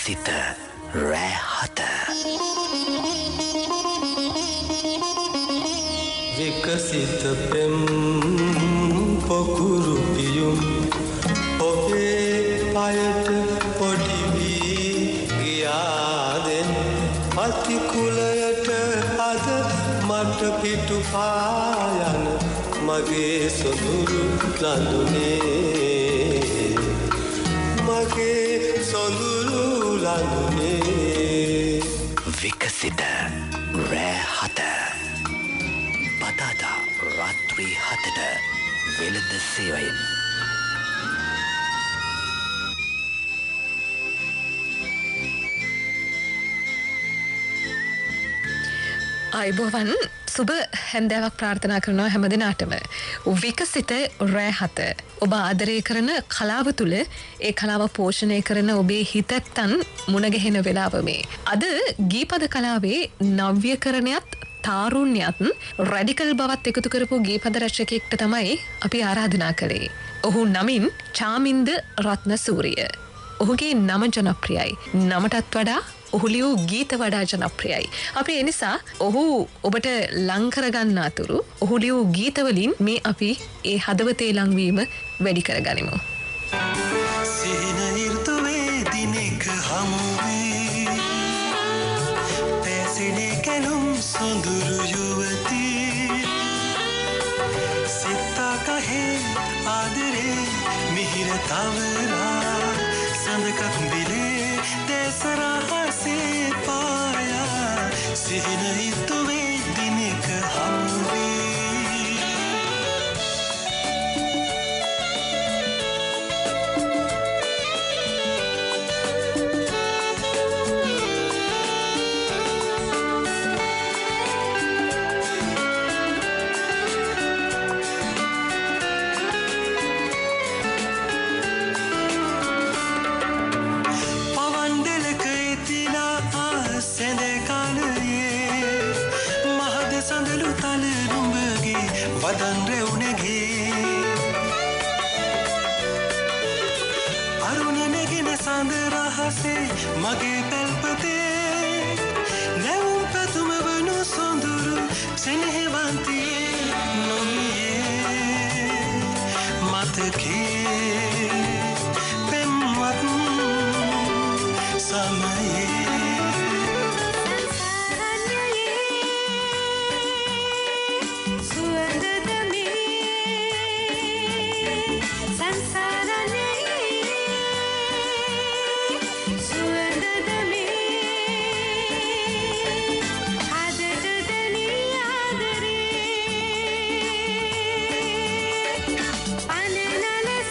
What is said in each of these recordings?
විකසිත රැහත විකසිත පෙම් පොකුරු පියුම් ඔබේ පයට පොඩි වී ගියාදෙන් පතිකුලයට අද මට පිටු පායන මගේ සොඳුරු ලඳුනේ මගේ සොඳුරු ලඳුනේ විකසිත රැහත පතාදා රාත්‍රී 7ට වෙළඳ සේවයෙන් අයිබෝවන් සුබ හැන්දෑවක් ප්‍රාර්ථනා කරනවා හැම දිනාටම. විකසිත රැහත ඔබ ආදරය කරන කලාව තුළ ඒ කලාව පෝෂණය කරන ඔබේ හිතත්තන් මුණගැහෙන වෙලාව මේ. අද ගීපද කලාවේ නව්‍යකරණයත් තාරුණ්‍යත් රැඩිකල් බවත් එකතු කරපු ගීපද රචකයෙක්ට තමයි අපි ආරාධනා කළේ. ඔහු නමින් චාමින්ද රත්නසූරිය. ඔහුගේ නම ජනප්‍රියයි. නමටත් වඩා ඔහු ලියූ ගීත වඩා ජනප්‍රියයි. අපි ඒ නිසා ඔහු ඔබට ලං කරගන්න අතුරු ඔහු ලියූ ගීතවලින් මේ අපි ඒ හදවතේ ලංවීම වැඩි කරගනිමු. සිහින ඍතුවේ දිනක හමුවේ පැසිනේ කැලුම් සොඳුරු යුවතී සිතා කහේ ආදරේ මිහිර තවරා සඳකක් බිලේ දෙසරහසේ පායා සිහින ඍතුවේ දිනක හමුවේ වදන් රැවුණගේ අරුණ නැගෙන සඳ රහසේ මගේ පැල්පතේ නැවුම් පැතුම වනු සොඳුරු සෙනෙහවන්තියේ නොමියේ මතකේ පෙම්වත් සමයේ Ananana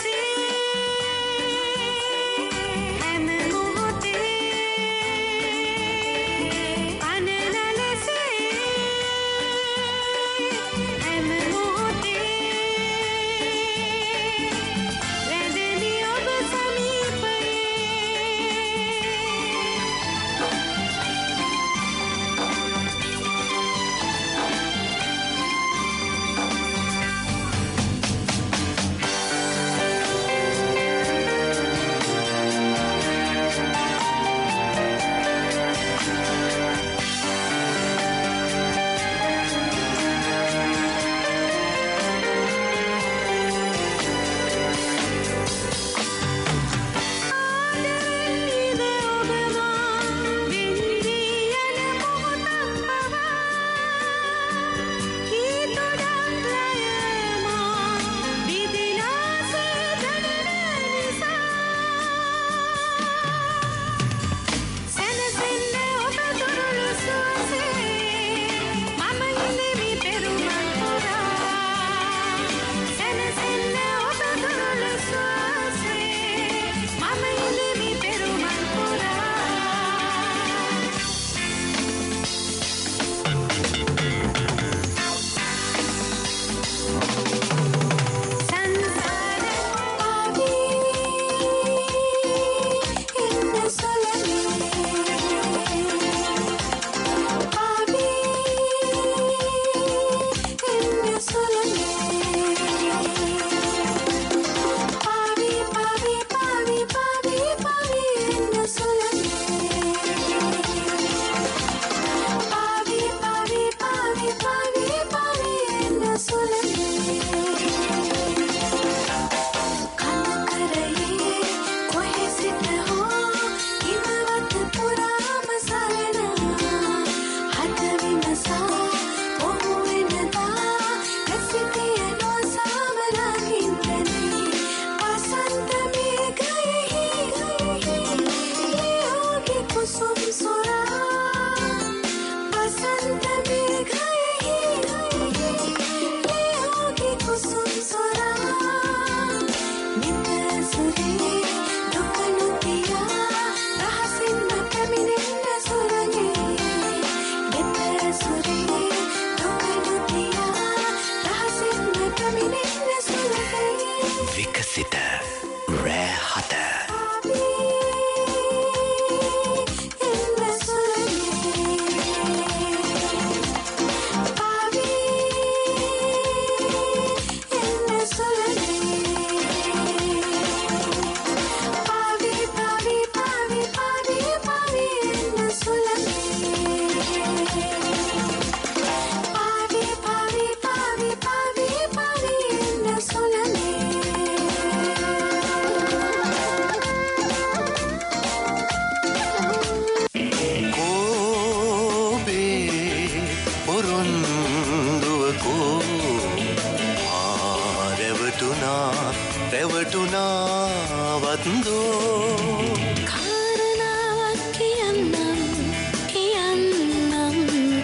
රැවටුනා වත්දෝ කාරණාවක් කියන්නම්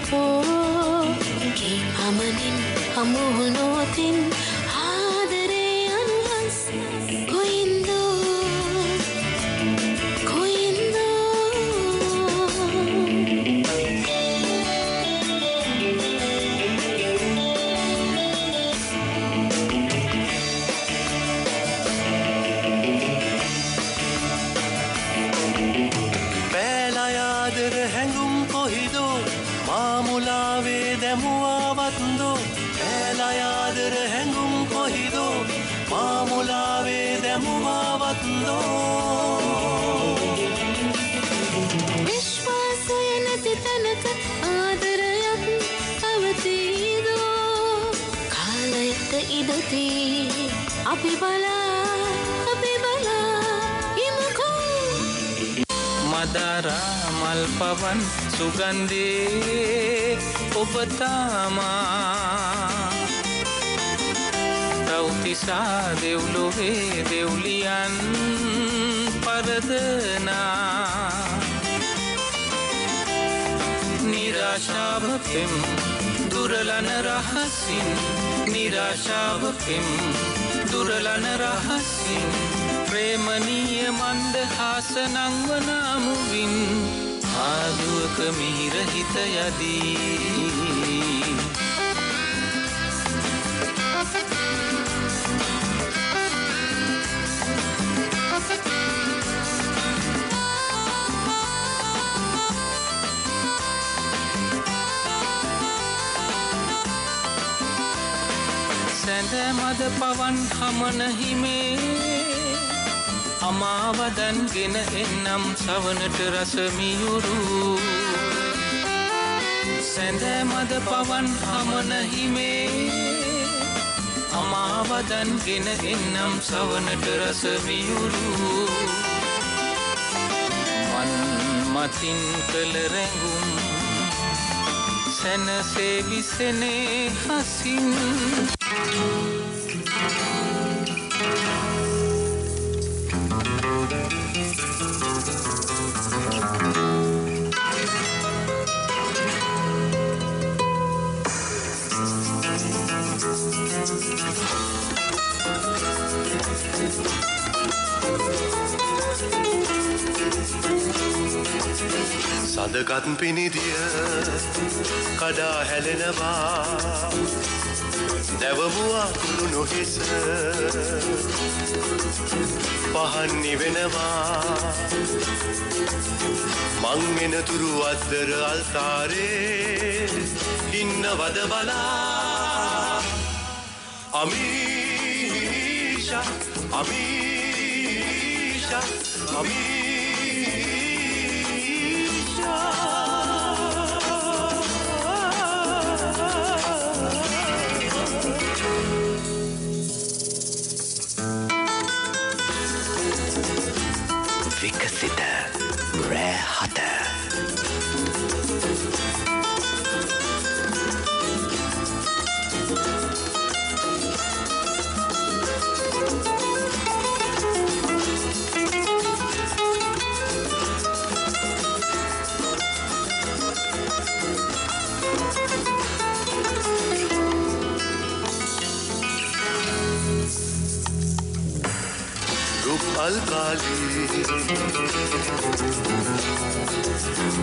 කෝ ඒ අමනින් හමුවනෝතින් ආදරේ අනුහස් කොයින්දෝ හැඟුම් කොහිදෝ මාමුලාවේ දැමුවාවත්දෝ ඇලයාදර හැඟුම් කොහිදෝ මාමුලාවේ දැමුවාවත්දෝ විශ්වාසය නැති තැනක ආදරයක් අවතීදෝ කාලයට ඉඩදී අපි බලා ඉමකෝ මදරා මල් පවන් සුගන්ධේ ඔබ තමා තව්තිසා දෙව්ලොවේ දෙව්ලියන් පරදනා නිරාශාව පෙම් දුරලන රහසින් නිරාශාව පෙම් දුරලන රහසින් ප්‍රේමනීය මන්දහාස නංවනාමුවින් ආදුවක මිහිර හිත යදී සැඳ මද පවන් හමන හිමේ අමාවදන්ගෙන එන්නම් සවනට රසමියුරු සැඳ මද පවන් හමන හිමේ අමාවදන්ගෙන එන්නම් සවනට රසමියුරු මන් මතින් කළ රැඟුම් සැනසේ විසෙනේ හසින් සඳකත් පිනිදිය කඩා හැලෙනවා දැවමුවා කුළු නොහිස පහන් නිවෙනවා මං එනතුරු අද්දර අල්තාරේ ඉන්නවද බලා අමීෂා අමීෂා විකසිත රෑ හත අල්කාලී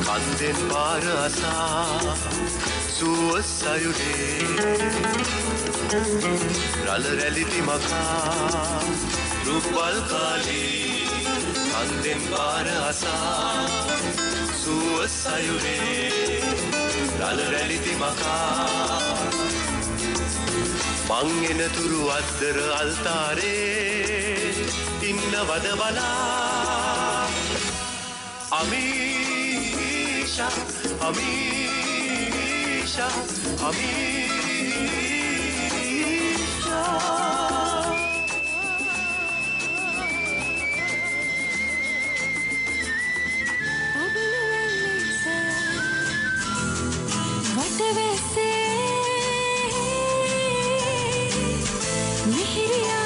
කන්දෙන් පාර අසා සුවස් සයුරේ රළ රැලිති මකා රුපල් කාලී කන්දෙන් පාර අසා සුවස් සයුරේ රළ රැලිති මකා මං එනතුරු අද්දර අල්තාරේ ඉන්නවද බලා අමීෂා අමීෂා අමීෂා වටවැසේ මිහිරියා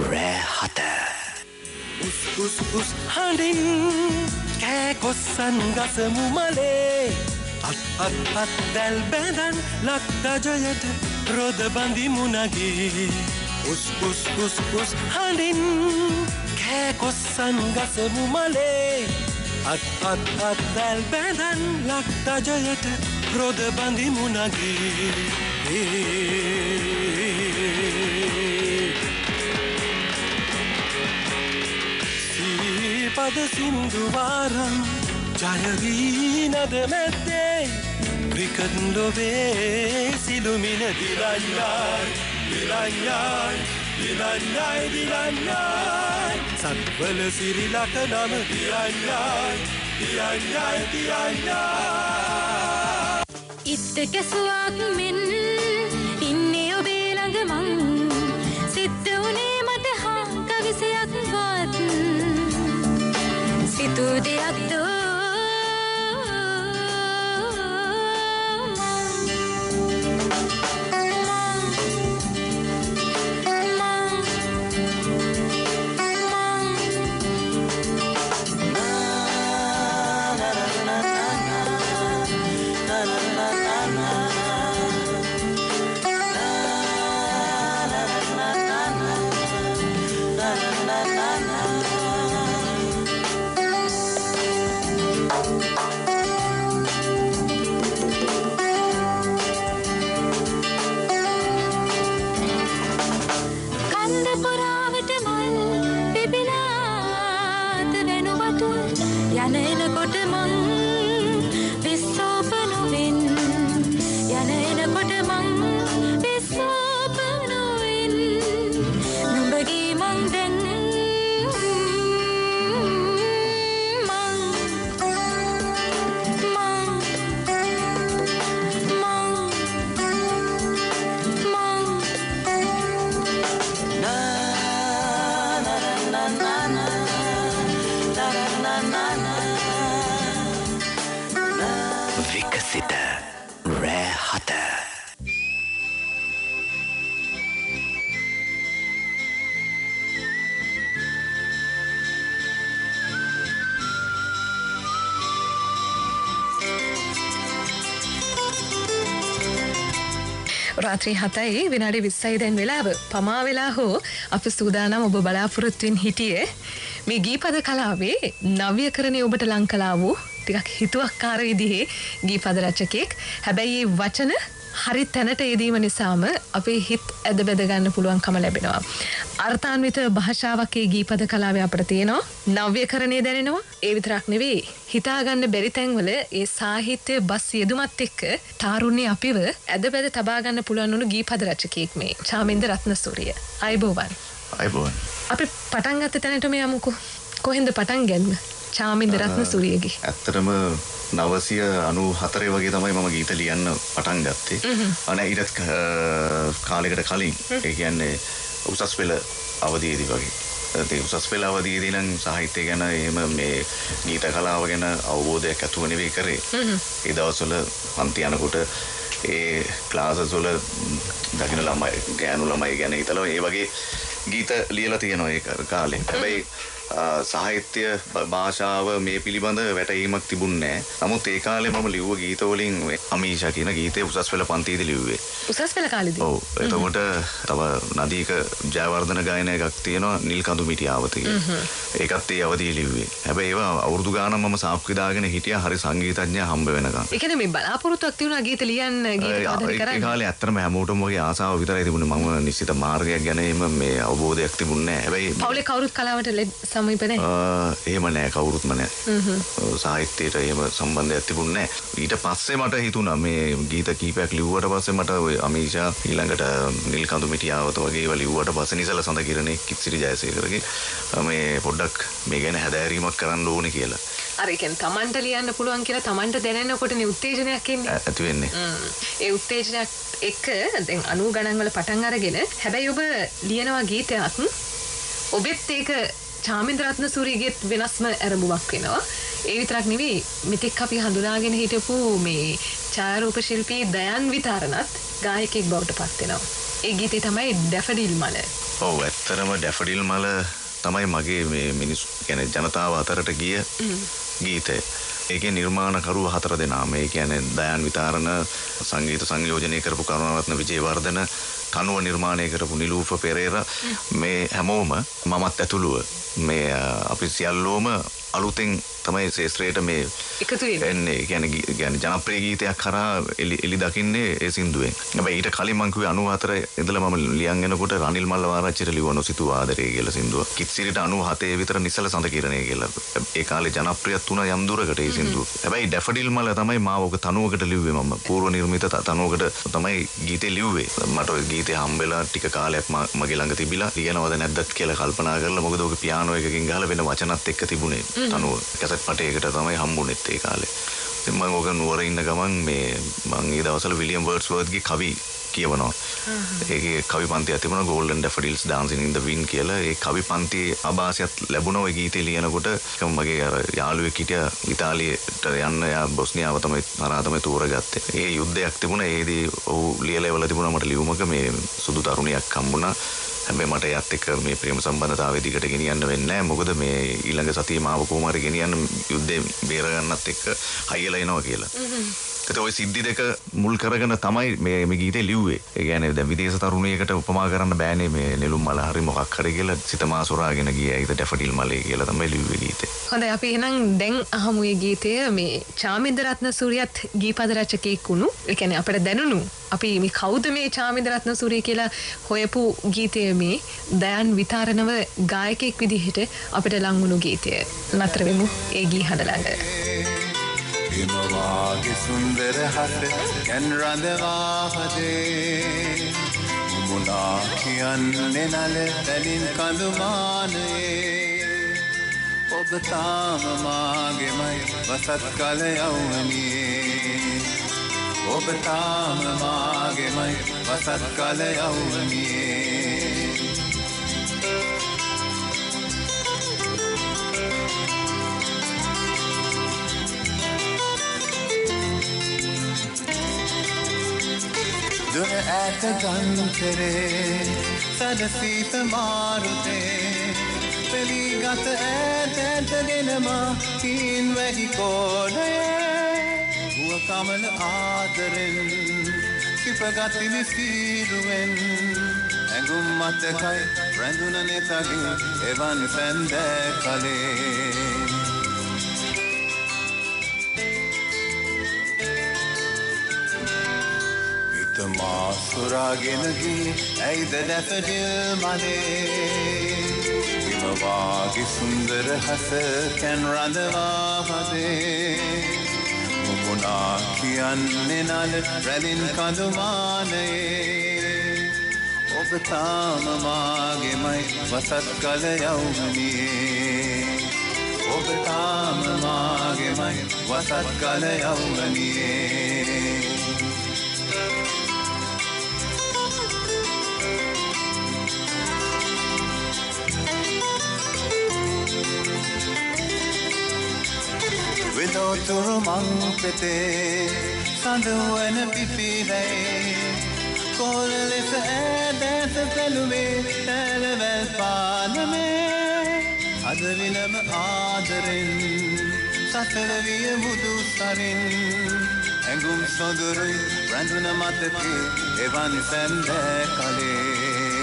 රෑ 7 උස් උස් හඬින් කෑ කොස්සන් ගසමු මලේ අත් දැල් බැඳන් ලක්තජයට රොද බඳිමු නගේ උස් හඬින් කෑ කොස්සන් ගසමු මලේ අත් දැල් බැඳන් ලක්තජයට රොද බඳිමු නගේ පද සින්දුවාරම් ජයවීනද මැත්තේ ක්‍රිකට්ලොවේ සිළුමින දිලන්යයි සත්වල සිරිලක නම දියන්යයි ඉත්ත කැසුවක් මෙන් ඉන්නේ ඔබේ ළඟ මං සිද්ධ වුණේ මට හා කවිසයක් වත් සිතූ දෙයක් දෝ විකසිත රෑ 7 රාත්‍රී 7යි විනාඩි 20යි දැන් වෙලාව. පමා වෙලා හෝ අපි සූදානම් ඔබ බලාපොරොත්තුෙන් හිටියේ මේ ගීපද කලාවේ නව්‍යකරණය ඔබට ලං කළා වූ ටිකක් හිතුවක්කාර විදිහේ ගීපද රචකයෙක්. හැබැයි මේ වචන හරි තැනට යෙදීම නිසාම අපේ හිත ඇද බැද ගන්න පුළුවන්කම ලැබෙනවා. අර්ථාන්විත භාෂාවක් ඒ ගීපද කලාවේ අපිට තියෙනවා. නව්‍යකරණය දැනෙනවා. ඒ විතරක් නෙවෙයි හිතා ගන්න බැරි තැන්වල ඒ සාහිත්‍ය බස් යෙදුමත් එක්ක තාරුණ්‍ය අපිව ඇද බැද තබා ගන්න පුළුවන් වුණු ගීපද රචකයෙක් මේ චාමින්ද රත්නසූරිය. අයබෝවන්. අපි පටන් ගත්ත තැනටම යමුකෝ. කොහෙන්ද පටන් ගන්නේ? චාමින්ද රත්නසූරියගේ. ඇත්තටම 994 වගේ තමයි මම ගීත ලියන්න පටන් ගත්තේ. අනේ ඊටත් කාලයකට කලින් ඒ කියන්නේ උසස් පෙළ අවධියේදී වගේ. ඒ උසස් පෙළ අවධියේදී නම් සාහිත්‍ය ගැන එහෙම මේ ගීත කලාව ගැන අවබෝධයක් ඇතුව නෙවෙයි කරේ. ඒ දවස්වල පන්ති යනකොට ඒ ක්ලාසස් වල දකින්න ළමයි ගෑනු ළමයි ගැන හිතලා ඒ වගේ ගීත ලියලා තියෙනවා ඒ කාලේ. හැබැයි සාහිත්‍ය භාෂාව මේ පිළිබඳ වැටහීමක් තිබුණේ නැහැ. නමුත් ඒ කාලේ මම ලිව්ව ගීත වලින් අමීෂා කියන ගීතේ උසස් පෙළ පන්තියේදී ලිව්වේ. උසස් පෙළ කාලේදී. ඔව්. එතකොට තව නදීක ජයවර්ධන ගායන එකක් තියෙනවා නිල්කඳු මිටිආවත කියලා. ඒකත් ඒ අවදියේ ලිව්වේ. හැබැයි ඒවා අවුරුදු ගානක් මම සාක්ෂි දාගෙන හිටියා හරි සංගීතඥයා හම්බ වෙනකන්. ඒ කියන්නේ මේ බලාපොරොත්තුවක් තියුණා ගීත ලියන්න ගීත ආදරය කරන්න. ඒ කාලේ ඇත්තටම හැමෝටම වගේ ආසාව විතරයි තිබුණේ. මම නිශ්චිත මාර්ගයක් ගැන මේ අවබෝධයක් තිබුණේ නැහැ. හැබැයි පවුලේ කවුරුත් කලාවට සමීප නැහැ. එහෙම නෑ කවුරුත්ම නෑ. සාහිත්‍යයට එහෙම සම්බන්ධයක් තිබුණේ නෑ. ඊට පස්සේ මට හිතුණා මේ ගීත කීපයක් ලිව්වට පස්සේ මට ඔය අමීෂා ඊළඟට නිල්කඳු මිටිආවත වගේ ඒවා ලිව්වට පස්සේ නිසල සඳ කිරණේ කිත්සිරි ජයසේකරගේ මේ පොඩ්ඩක් මේ ගැන හැදෑරීමක් කරන්න ඕනේ කියලා. අර ඒ කියන්නේ Tamanට ලියන්න පුළුවන් කියලා Tamanට දැනෙනකොටනේ උත්තේජනයක් එන්නේ. ඇති වෙන්නේ. ඒ උත්තේජනයක් එක්ක දැන් 90 ගණන් වල පටන් අරගෙන හැබැයි ඔබ ලියනවා ගීතයක් ඔබෙත් ඒක චාමින්ද රත්නසූරියගේ වෙනස්ම ඇරඹුමක් වෙනවා. ඒ විතරක් නෙවෙයි මෙතෙක් අපි හඳුනාගෙන හිටපු මේ ඡායාරූප ශිල්පී දයන් විතරණත් ගායකයෙක් බවට පත් වෙනවා. ඒ ගීතේ තමයි ඩැෆඩිල් මල. ඔව් ඇත්තටම ඩැෆඩිල් මල තමයි මගේ මේ මිනිස් කියන්නේ ජනතාව අතරට ගිය ගීතය. ඒකේ නිර්මාණකරු 4 දෙනා. මේ කියන්නේ දයන් විතාරණ සංගීත සංයෝජනය කරපු කරුණාරත්න විජේවර්ධන, තනුව නිර්මාණය කරපු නිලූෆ පෙරේරා, මේ හැමෝම මමත් ඇතුළුව මේ අපි සියල්ලෝම අලුතෙන් තමයි ශේෂ්ත්‍රයට මේ එකතු වෙන්නේ. කියන්නේ ජනප්‍රිය ගීතයක් කරා එලි දකින්නේ ඒ සින්දුවෙන්. හැබැයි ඊට කලින් මම කිව්වේ 94 ඉඳලා මම ලියන් එනකොට රනිල් මල්ලවාරච්චිට ලිවන සිතු ආදරේ කියලා සින්දුව. කිත්සිරිට 97 විතර නිසල සඳ කිරණේ කියලා. ඒ කාලේ ජනප්‍රියත් වුණා යම් දුරකට ඒ සින්දුව. හැබැයි ඩැෆඩිල් මල තමයි මාව ඔක තනුවකට ලිව්වේ මම. පූර්ව නිර්මිත තනුවකට තමයි ගීතේ ලිව්වේ. මට ඔය ගීතේ හම්බෙලා ටික කාලයක් මගේ ළඟ තිබිලා ලියනවද නැද්දත් කියලා කල්පනා කරලා මොකද ඔක පියානෝ එකකින් ගහලා වෙන වචනත් එක්ක තිබුණේ තනුව. කැසට් පටයකට තමයි හම්බුනේත් ඒ කාලේ. ඉතින් මම ඔක නුවර ඉන්න ගමන් මේ මම ඒ දවස්වල විලියම් වර්ඩ්ස්වර්ත්ගේ කවි කියවනවා. ඒකේ කවි පන්තියක් තිබුණා Golden Daffodils Dancing in the Wind කියලා. ඒ කවි පන්තියේ ආభాසයත් ලැබුණා ওই ගීතේ ලියනකොට. ඒකම මගේ අර යාළුවෙක් හිටියා ඉතාලියට යන්න. එයා බොස්නියාව තමයි තරහා තෝරගත්තේ. ඒ යුද්ධයක් තිබුණා. ඒදී ඔහු ලියලා ඉවල තිබුණා මට ලියුමක මේ සුදු තරුණියක් හම්බුණා. හැබැයි මට එයාත් එක්ක මේ ප්‍රේම සම්බන්ධතාවය දිගට ගෙනියන්න වෙන්නේ නැහැ. මොකද මේ ඊළඟ සතියේ මාව කොහොම හරි ගෙනියන්න යුද්ධේ බේර ගන්නත් එක්ක හයියලා එනවා කියලා. ඒත් ওই සිද්ධි දෙක මුල් කරගෙන තමයි මේ ගීතේ ලිව්වේ. ඒ කියන්නේ දැන් විදේශ තරුණියකට උපමා කරන්න බෑනේ මේ නෙළුම් මල හරි මොකක් හරි කියලා සිත මා සොරාගෙන ගියා. ඒක ඩැෆඩිල් මලේ කියලා තමයි ලිව්වේ ගීතේ. හොඳයි අපි එහෙනම් දැන් අහමු මේ ගීතය. මේ චාමින්ද රත්නසූරියත් ගීපද රචකයෙක් වුණු. ඒ කියන්නේ අපිට දැනුණු අපි මේ කවුද මේ චාමින්ද රත්නසූරිය කියලා හොයපු ගීතය මේ දයන් විතාරණව ගායකයෙක් විදිහට අපිට ලං වුණු ගීතය. නතර වෙමු ඒ ගී හඬ ළඟ. හිමවාගේ සුන්දර හත කැන් රඳවා හදේ මුමුණා කියන්නේ නල දැලින් කඳුමානයේ ඔබ තාම මාගෙමයි වසත් කල යවුවනියේ ඔබ තාම මාගෙමයි වසත් කල යවුවනියේ දුර ඇත ගන්තරේ සදසීත මාරුතේ පෙළිගත ඇත ඇතගෙනමා තීන් වැහි කෝඩයේ හුව කමල ආදරෙන් කිපගතිමි සීරුවෙන් ඇඟුම් මතකයි රැඳුන නෙතගේ එවන් සැන්දෑ කලේ මා සොරාගෙන ගියේ ඇයිද ඩැෆඩිල් මලේ හිමවාගේ සුන්දර හස කැන් රඳවා හදේ මුමුණා කියන්නේ නල රැලින් කඳුමානයේ ඔබ තාම මාගෙමයි වසත් කල යවුවනියේ ඔබ තාම මාගෙමයි වසත් කල යවුවනියේ විදෝතුරු මං පෙතේ සඳුවන පිපිරේ කොල් ලෙස ඇදැස පෙළුවේ තැලවැල් පාලමේ අද විලම ආදරෙන් සසර විය බුදු සරින් ඇඟුම් සොඳුරුයි රැඳුන මතකේ එවන් සැන්දෑ කලේ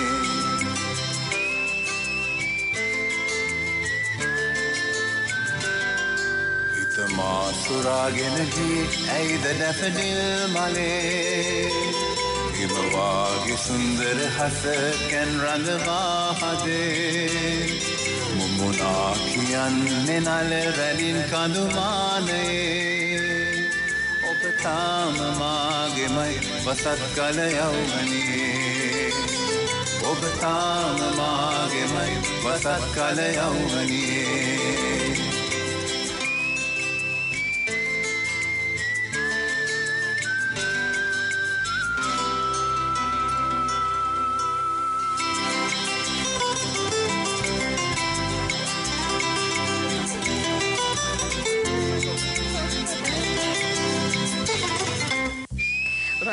මා සුරාගෙන ගියේ ඇයිද ඩැෆඩිල් මලේ හිමවාගේ සුන්දර හස කැන් රඳවා හදේ මුමුණා කියන්නේ නල රැලින් කඳුමානයේ ඔබ තාම මාගෙමයි වසත් කල යවුවනියේ ඔබ තාම මාගෙමයි වසත් කල යවුවනියේ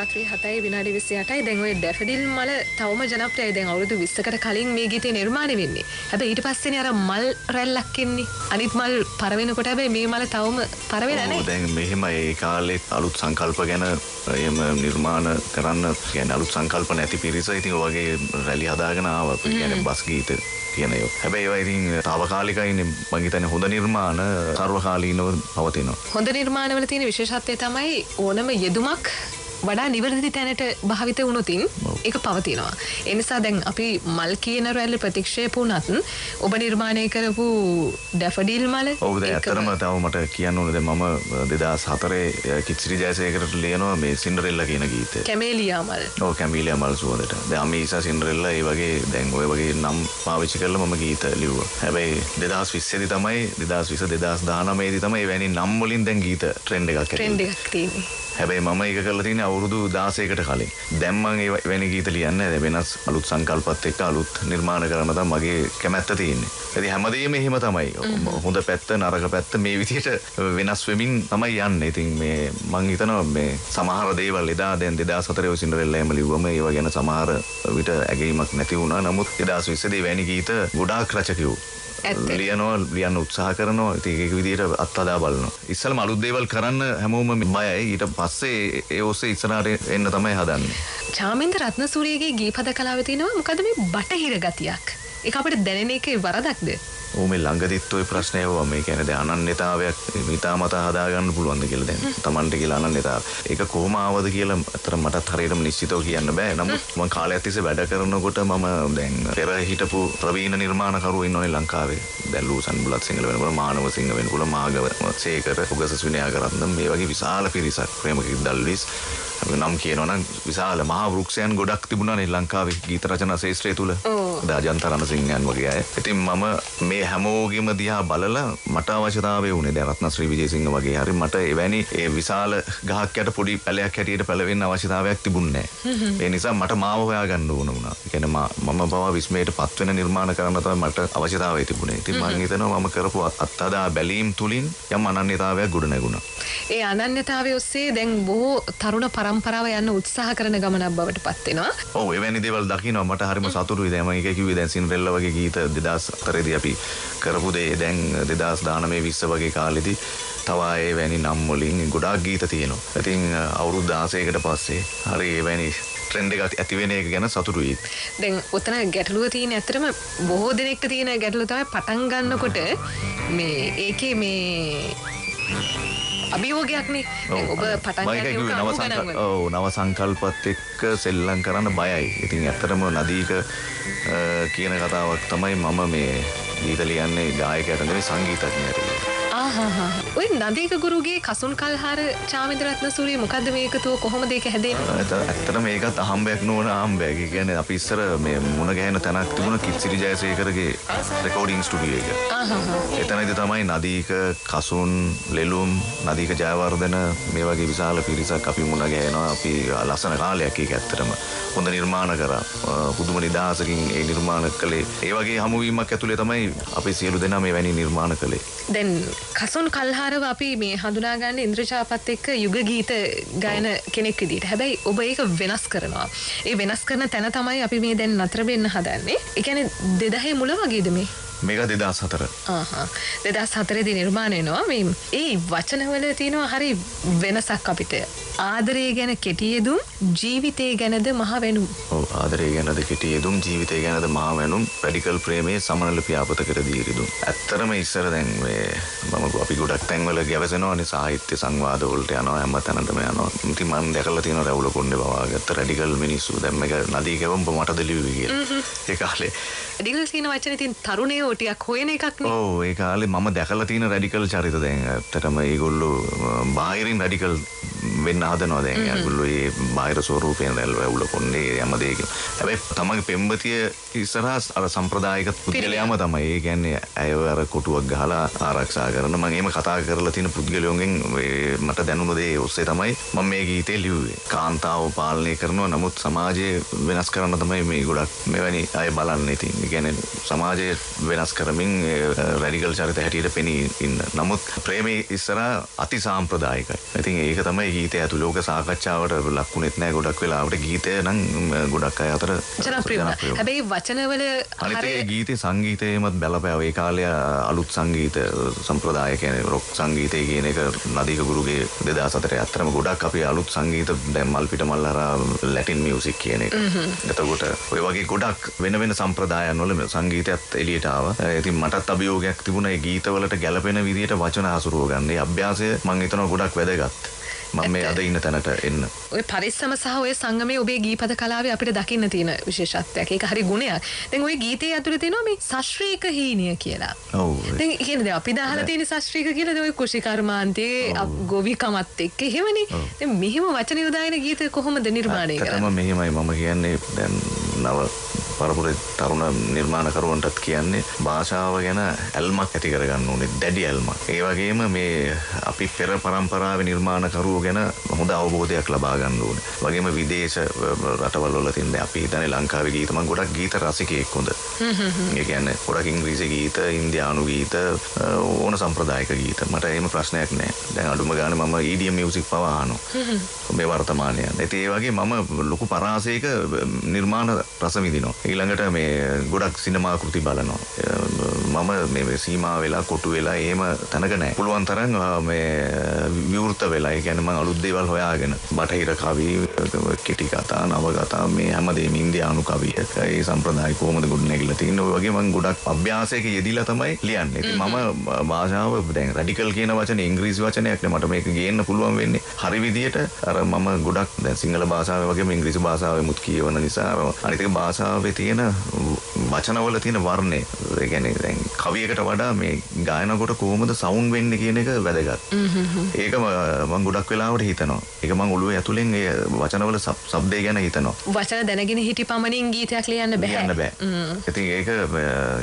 රාත්‍රී 7:28 දැන් ඔය ඩැෆඩිල් මල තවම ජනප්‍රියයි. දැන් අවුරුදු 20කට කලින් මේ ගීතේ නිර්මාණය වෙන්නේ. හැබැයි ඊට පස්සේනේ අර මල් රැල්ලක් එන්නේ. අනිත් මල් පර වෙනකොට හැබැයි මේ මල තවම පර වෙලා නැහැ. දැන් මෙහෙම ඒ කාලේ අලුත් සංකල්ප ගැන එහෙම නිර්මාණ කරන්න කියන්නේ අලුත් සංකල්ප නැති පිරිස ඉතින් ඔය වගේ රැලි හදාගෙන ආවා. කියන්නේ බස් ගීත කියන ඒවා. හැබැයි ඒවා ඉතින් తాවකාලිකයිනේ මම හිතන්නේ හොඳ නිර්මාණ සර්වකාලීනව පවතිනවා. හොඳ නිර්මාණවල තියෙන විශේෂත්වය තමයි ඕනම යෙදුමක් වඩා නිවැරදි තැනට භාවිත වුණොතින් ඒක පවතිනවා. ඒ නිසා දැන් අපි මල් කියන රැල්ල ප්‍රතික්ෂේප වුණත් ඔබ නිර්මාණය කරපු ඩැෆඩිල් මල ඔව් දැන් ඇත්තටම තව මට කියන්න ඕනේ දැන් මම 2004 කිච්චිරි ජයසේකරට ලියනවා මේ සින්ඩරෙල්ලා කියන ගීතය. කැමේලියා මල්. ඔව් කැමීලියා මල් සුවඳට. දැන් අමීසා සින්ඩරෙල්ලා ඒ වගේ දැන් ඔය වගේ නම් පාවිච්චි කරලා මම ගීත ලිව්වා. හැබැයි 2020 දී තමයි 2020 2019 දී තමයි එවැනි නම් වලින් දැන් ගීත ට්‍රෙන්ඩ් එකක් තියෙන්නේ. හැබැයි මම ඒක කරලා තියෙන්නේ අවුරුදු 16කට කලින්. දැන් මම එවැනි ගීත ලියන්නේ වෙනස් අලුත් සංකල්පත් එක්ක අලුත් නිර්මාණ කරන්න තමයි මගේ කැමැත්ත තියෙන්නේ. ඉතින් හැමදේම එහෙම තමයි. හොඳ පැත්ත නරක පැත්ත මේ විදිහට වෙනස් වෙමින් තමයි යන්නේ. ඉතින් මේ මම හිතනවා මේ සමහර දේවල් එදා දැන් 2004 ඔය සින්ඩරෙල්ලා එහෙම ලිව්වම ඒව ගැන සමහර විට ඇගීමක් නැති වුණා. නමුත් 2020 දී වැනි ගීත ගොඩාක් රචකයෝ ලියන්න උත්සාහ කරනවා. ඉතින් ඒක විදිහට අත්හදා බලනවා. ඉස්සෙල්ලාම අලුත් දේවල් කරන්න හැමෝම බයයි. ඊට පස්සේ ඒ ඔස්සේ ඉස්සරහට එන්න තමයි හදන්නේ. චාමින්ද රත්නසූරියගේ ගීපද කලාවේ තියෙනවා මොකද මේ බටහිර ගතියක්. ඒක අපිට දැනෙන එකේ වරදක්ද? ඕ මේ ළඟදිත් ඔය ප්‍රශ්නය ආවා. මේ කියන්නේ දැන් අනන්‍යතාවයක් හිතාමතා හදා ගන්න පුළුවන්ද කියලා දැන් Tamante කියලා අනන්‍යතාව. ඒක කොහොම ආවද කියලා අතර මටත් හරියටම නිශ්චිතව කියන්න බෑ. නමුත් මම කාලයක් තිස්සේ වැඩ කරනකොට මම දැන් පෙර හිටපු ප්‍රවීණ නිර්මාණකරුවෝ ඉන්නෝනේ ලංකාවේ. දැන් ලූසන් බුලත් සිංහල වෙනකොට මානව සිංහ වෙනකොට මාගව සේකර උගසස් විනයාකරත්න මේ වගේ විශාල පිරිසක් ප්‍රේමකින් දල්විස් නම් කියනවනම් විශාල මහා වෘක්ෂයන් ගොඩක් තිබුණානේ ලංකාවේ ගීත රචනා ශාස්ත්‍රය තුල. දාජන්ත රණසිංහයන් වගේ අය. ඉතින් මම මේ හැමෝගෙම දිහා බලලා මට අවශ්‍යතාවය උනේ දැන් රත්නශ්‍රී විජේසිංහ වගේ හරි මට එවැනි ඒ විශාල ගහක් යට පොඩි පැලයක් හැටියට පැලවෙන්න අවශ්‍යතාවයක් තිබුණේ නැහැ. ඒ නිසා මට මාව හොයාගන්න ඕන වුණා. ඒ කියන්නේ මම බව විස්මයට පත් වෙන නිර්මාණ කරන්න තමයි මට අවශ්‍යතාවය තිබුණේ. ඉතින් මම හිතනවා මම කරපු අත්හදා බැලීම් තුලින් යම් අනන්‍යතාවයක් ගොඩ නැගුණා. ඒ අනන්‍යතාවය ඔස්සේ දැන් බොහෝ තරුණ පරම්පරාව යන්න උත්සාහ කරන ගමනක් බවට පත් වෙනවා. ඔව් එවැනි දේවල් දකිනවා මට හරිම සතුටුයි. දැන් මම ඒක කිව්වේ දැන් සින්ඩරෙල්ලා වගේ ගීත 2004 දී අපි කරපු දේ දැන් 2019 20 වගේ කාලෙදී තව ඒ වැනි නම් වලින් ගොඩාක් ගීත තියෙනවා. ඉතින් අවුරුදු 16කට පස්සේ හරි එවැනි ට්‍රෙන්ඩ් එකක් ඇති වෙන එක ගැන සතුටුයි. දැන් උතන ගැටලුව තියෙන ඇත්තටම බොහෝ දෙනෙක්ට තියෙන ගැටලුව තමයි පටන් ගන්නකොට මේ ඒකේ මේ අභියෝගයක්නේ. ඔබ පටන් ගන්න නව සංකල්පත් එක්ක සෙල්ලම් කරන්න බයයි. ඉතින් ඇත්තටම නදීක කියන කතාවක් තමයි මම මේ ගීත ලියන්නේ ගායකයට නෙවෙයි සංගීතඥයට. ඔය නදීක ගුරුගේ කසුන් කල්හාර චාමින්ද රත්නසූරිය මොකද්ද මේකතුව කොහොමද ඒක හැදෙන්නේ? ඇත්තටම මේකත් අහම්බයක් නෝන අහම්බයක්. ඒ කියන්නේ අපි ඉස්සර මේ මුණ ගැහෙන තැනක් තිබුණා කිච්චිරි ජයසේකරගේ රෙකෝඩින් ස්ටුඩියෝ එක. එතනදී තමයි නදීක කසුන් ලෙලුම් නදීක ජයවර්ධන මේ වගේ විශාල පිරිසක් අපි මුණ ගැහෙනවා. අපි ලස්සන කාලයක් ඒක ඇත්තටම හොඳ නිර්මාණ කරා. පුදුම නිදහසකින් ඒ නිර්මාණ කළේ. ඒ වගේ හමුවීමක් ඇතුලේ තමයි අපි සියලු දෙනා මේ වැනි නිර්මාණ කළේ. දැන් කසුන් කල්හාරව අපි මේ හඳුනා ගන්න ඉන්ද්‍රජාපත් එක්ක යුග ගීත ගායන කෙනෙක් විදිහට. හැබැයි ඔබ ඒක වෙනස් කරනවා. ඒ වෙනස් කරන තැන තමයි අපි මේ දැන් නතර වෙන්න හදන්නේ. ඒ කියන්නේ 2000 මුල වගේද මේ? මේක 2004. 2004 දී නිර්මාණය වෙනවා. මේ ඒ වචනවල තියෙනවා හරි වෙනසක් අපිට. ආදරය ගැන කෙටි යෙදුම් ජීවිතය ගැනද මහ වෙනුම්. ඔව් ආදරය ගැනද කෙටි යෙදුම් ජීවිතය ගැනද මහ වෙනුම් රැඩිකල් ප්‍රේමයේ සමනල පියාපතකට දීරිදුම්. ඇත්තරම ඉස්සර දැන් මේ මම අපි ගොඩක් තැන්වල ගැවසෙනවානේ සාහිත්‍ය සංවාද වලට යනවා හැම තැනටම යනවා. ඉතින් මම දැකලා තියෙනවා රැවුල කොණ්ඩේ බවාගත්ත රැඩිකල් මිනිස්සු දැන් මේක නදී ගැවුම් මටද ලිව්වේ කියලා. ඒ කාලේ රැඩිකල් කියන වචනේ තියෙන තරුණයෝ ටිකක් හොයන එකක් නේ. ඔව් ඒ කාලේ මම දැකලා තියෙන රැඩිකල් චරිත දැන් ඇත්තටම ඒගොල්ලෝ බාහිරින් රැඩිකල් වෙන්න හදනවා දැන්. ඒගොල්ලෝ ඒ බාහිර ස්වරූපයෙන් රැවුල කොණ්ඩේ හැම දෙයකින්. හැබැයි තමන්ගේ පෙම්වතිය ඉස්සරහා අර සම්ප්‍රදායික පුද්ගලයාම තමයි. ඒ කියන්නේ ඇයව අර කොටුවක් ගහලා ආරක්ෂා කරන මම එහෙම කතා කරලා තියෙන පුද්ගලයන්ගෙන් මට දැනුණ දේ ඔස්සේ තමයි මම මේ ගීතේ ලිව්වේ. කාන්තාව පාලනය කරනවා නමුත් සමාජය වෙනස් කරන්න තමයි මේ ගොඩක් මෙවැනි අය බලන්නේ. ඉතින් ඒ කියන්නේ සමාජය වෙනස් කරමින් රැඩිකල් චරිත හැටියට පෙනී ඉන්න. නමුත් ප්‍රේමයේ ඉස්සරහා අති සාම්ප්‍රදායිකයි. ඉතින් ඒක තමයි ගීතය ඇතුළේ ඇතුළේ ඕක සාකච්ඡාවට ලක්ුණෙත් නැහැ ගොඩක් වෙලාවට ගීතය නම් ගොඩක් අය අතර ජනප්‍රිය වුණා. හැබැයි වචනවල අනිත් ඒ ගීතේ සංගීතයමත් බලපෑව. ඒ කාලේ අලුත් සංගීත සම්ප්‍රදාය කියන්නේ රොක් සංගීතය කියන එක නදීක ගුරුගේ 2004 අතරම ගොඩක් අපි අලුත් සංගීත දැන් මල්පිට මල් හරහා ලැටින් මියුසික් කියන එක. එතකොට ඔය වගේ ගොඩක් වෙන වෙන සම්ප්‍රදායන් වල සංගීතයත් එළියට ආවා. ඉතින් මටත් අභියෝගයක් තිබුණා ඒ ගීතවලට ගැළපෙන විදිහට වචන හසුරුව ගන්න. ඒ අභ්‍යාසය මම හිතනවා ගොඩක් වැදගත්. මම මේ අද ඉන්න තැනට එන්න. ඔය පරිස්සම සහ ඔය සංගමයේ ඔබේ ගීපද කලාවේ අපිට දකින්න තියෙන විශේෂත්වයක්. ඒක හරි ගුණයක්. දැන් ඔය ගීතයේ ඇතුළේ තියෙනවා මේ ශාස්ත්‍රීය හීනිය කියලා. ඔව්. දැන් කියන්නේ දැන් අපි දාලා තියෙන ශාස්ත්‍රීය කියලා ඔය කුෂි කර්මාන්තයේ ගෝවිකමත් එක්ක එහෙමනේ. දැන් මෙහෙම වචන යොදාගෙන ගීත කොහොමද නිර්මාණය කරන්නේ? ඇත්තටම මෙහෙමයි මම කියන්නේ දැන් නව පරපුරේ තරුණ නිර්මාණකරුවන්ටත් කියන්නේ භාෂාව ගැන ඇල්මක් ඇති කරගන්න ඕනේ. දැඩි ඇල්මක්. ඒ වගේම මේ අපි පෙර පරම්පරාවේ නිර්මාණකරුවෝ ගැන හොඳ අවබෝධයක් ලබා ගන්න ඕනේ. වගේම විදේශ රටවල් වල තියෙන අපි හිතන්නේ ලංකාවේ ගීත මම ගොඩක් ගීත රසිකයෙක් හොඳ. ඒ කියන්නේ ගොඩක් ඉංග්‍රීසි ගීත, ඉන්දියානු ගීත, ඕන සම්ප්‍රදායික ගීත. මට එහෙම ප්‍රශ්නයක් නැහැ. දැන් අඩුම ගානේ මම EDM මියුසික් පවා අහනවා. මේ වර්තමානයේ. ඒ වගේ මම ලොකු පරාසයක නිර්මාණ රස විඳිනවා. ඊළඟට මේ ගොඩක් සිනමා කෘති බලනවා. මම මේ සීමා වෙලා කොටු වෙලා එහෙම තැනක නැහැ. පුළුවන් තරම් මේ විවෘත වෙලා. ඒ කියන්නේ මම අලුත් දේවල් හොයාගෙන බටහිර කවි, කෙටි කතා, නව කතා මේ හැමදේම ඉන්දියානු කවිය, ඒ සම්ප්‍රදාය කොහොමද ගොඩනැගිලා තියෙන්නේ. ඔය වගේ මම ගොඩක් අභ්‍යාසයක යෙදිලා තමයි ලියන්නේ. ඉතින් මම භාෂාව දැන් රැඩිකල් කියන වචනේ ඉංග්‍රීසි වචනයක් නේ මට මේක ගේන්න පුළුවන් වෙන්නේ. හරි විදියට අර මම ගොඩක් දැන් සිංහල භාෂාවේ වගේම ඉංග්‍රීසි භාෂාවෙමුත් කියවන නිසා අනිත් එක භාෂාවේ තියෙන වචනවල තියෙන වර්ණය. ඒ කියන්නේ දැන් කවියකට වඩා මේ ගායනකොට කොහොමද සවුන්ඩ් වෙන්නේ කියන එක වැදගත්. ඒක මම ගොඩක් වෙලාවට හිතනවා. ඒක මම ඔළුවේ ඇතුලෙන් ඒ වචනවල શબ્දේ ගැන හිතනවා. වචන දැනගෙන හිටි පමණින් ගීතයක් ලියන්න බෑ. ලියන්න බෑ. ඉතින්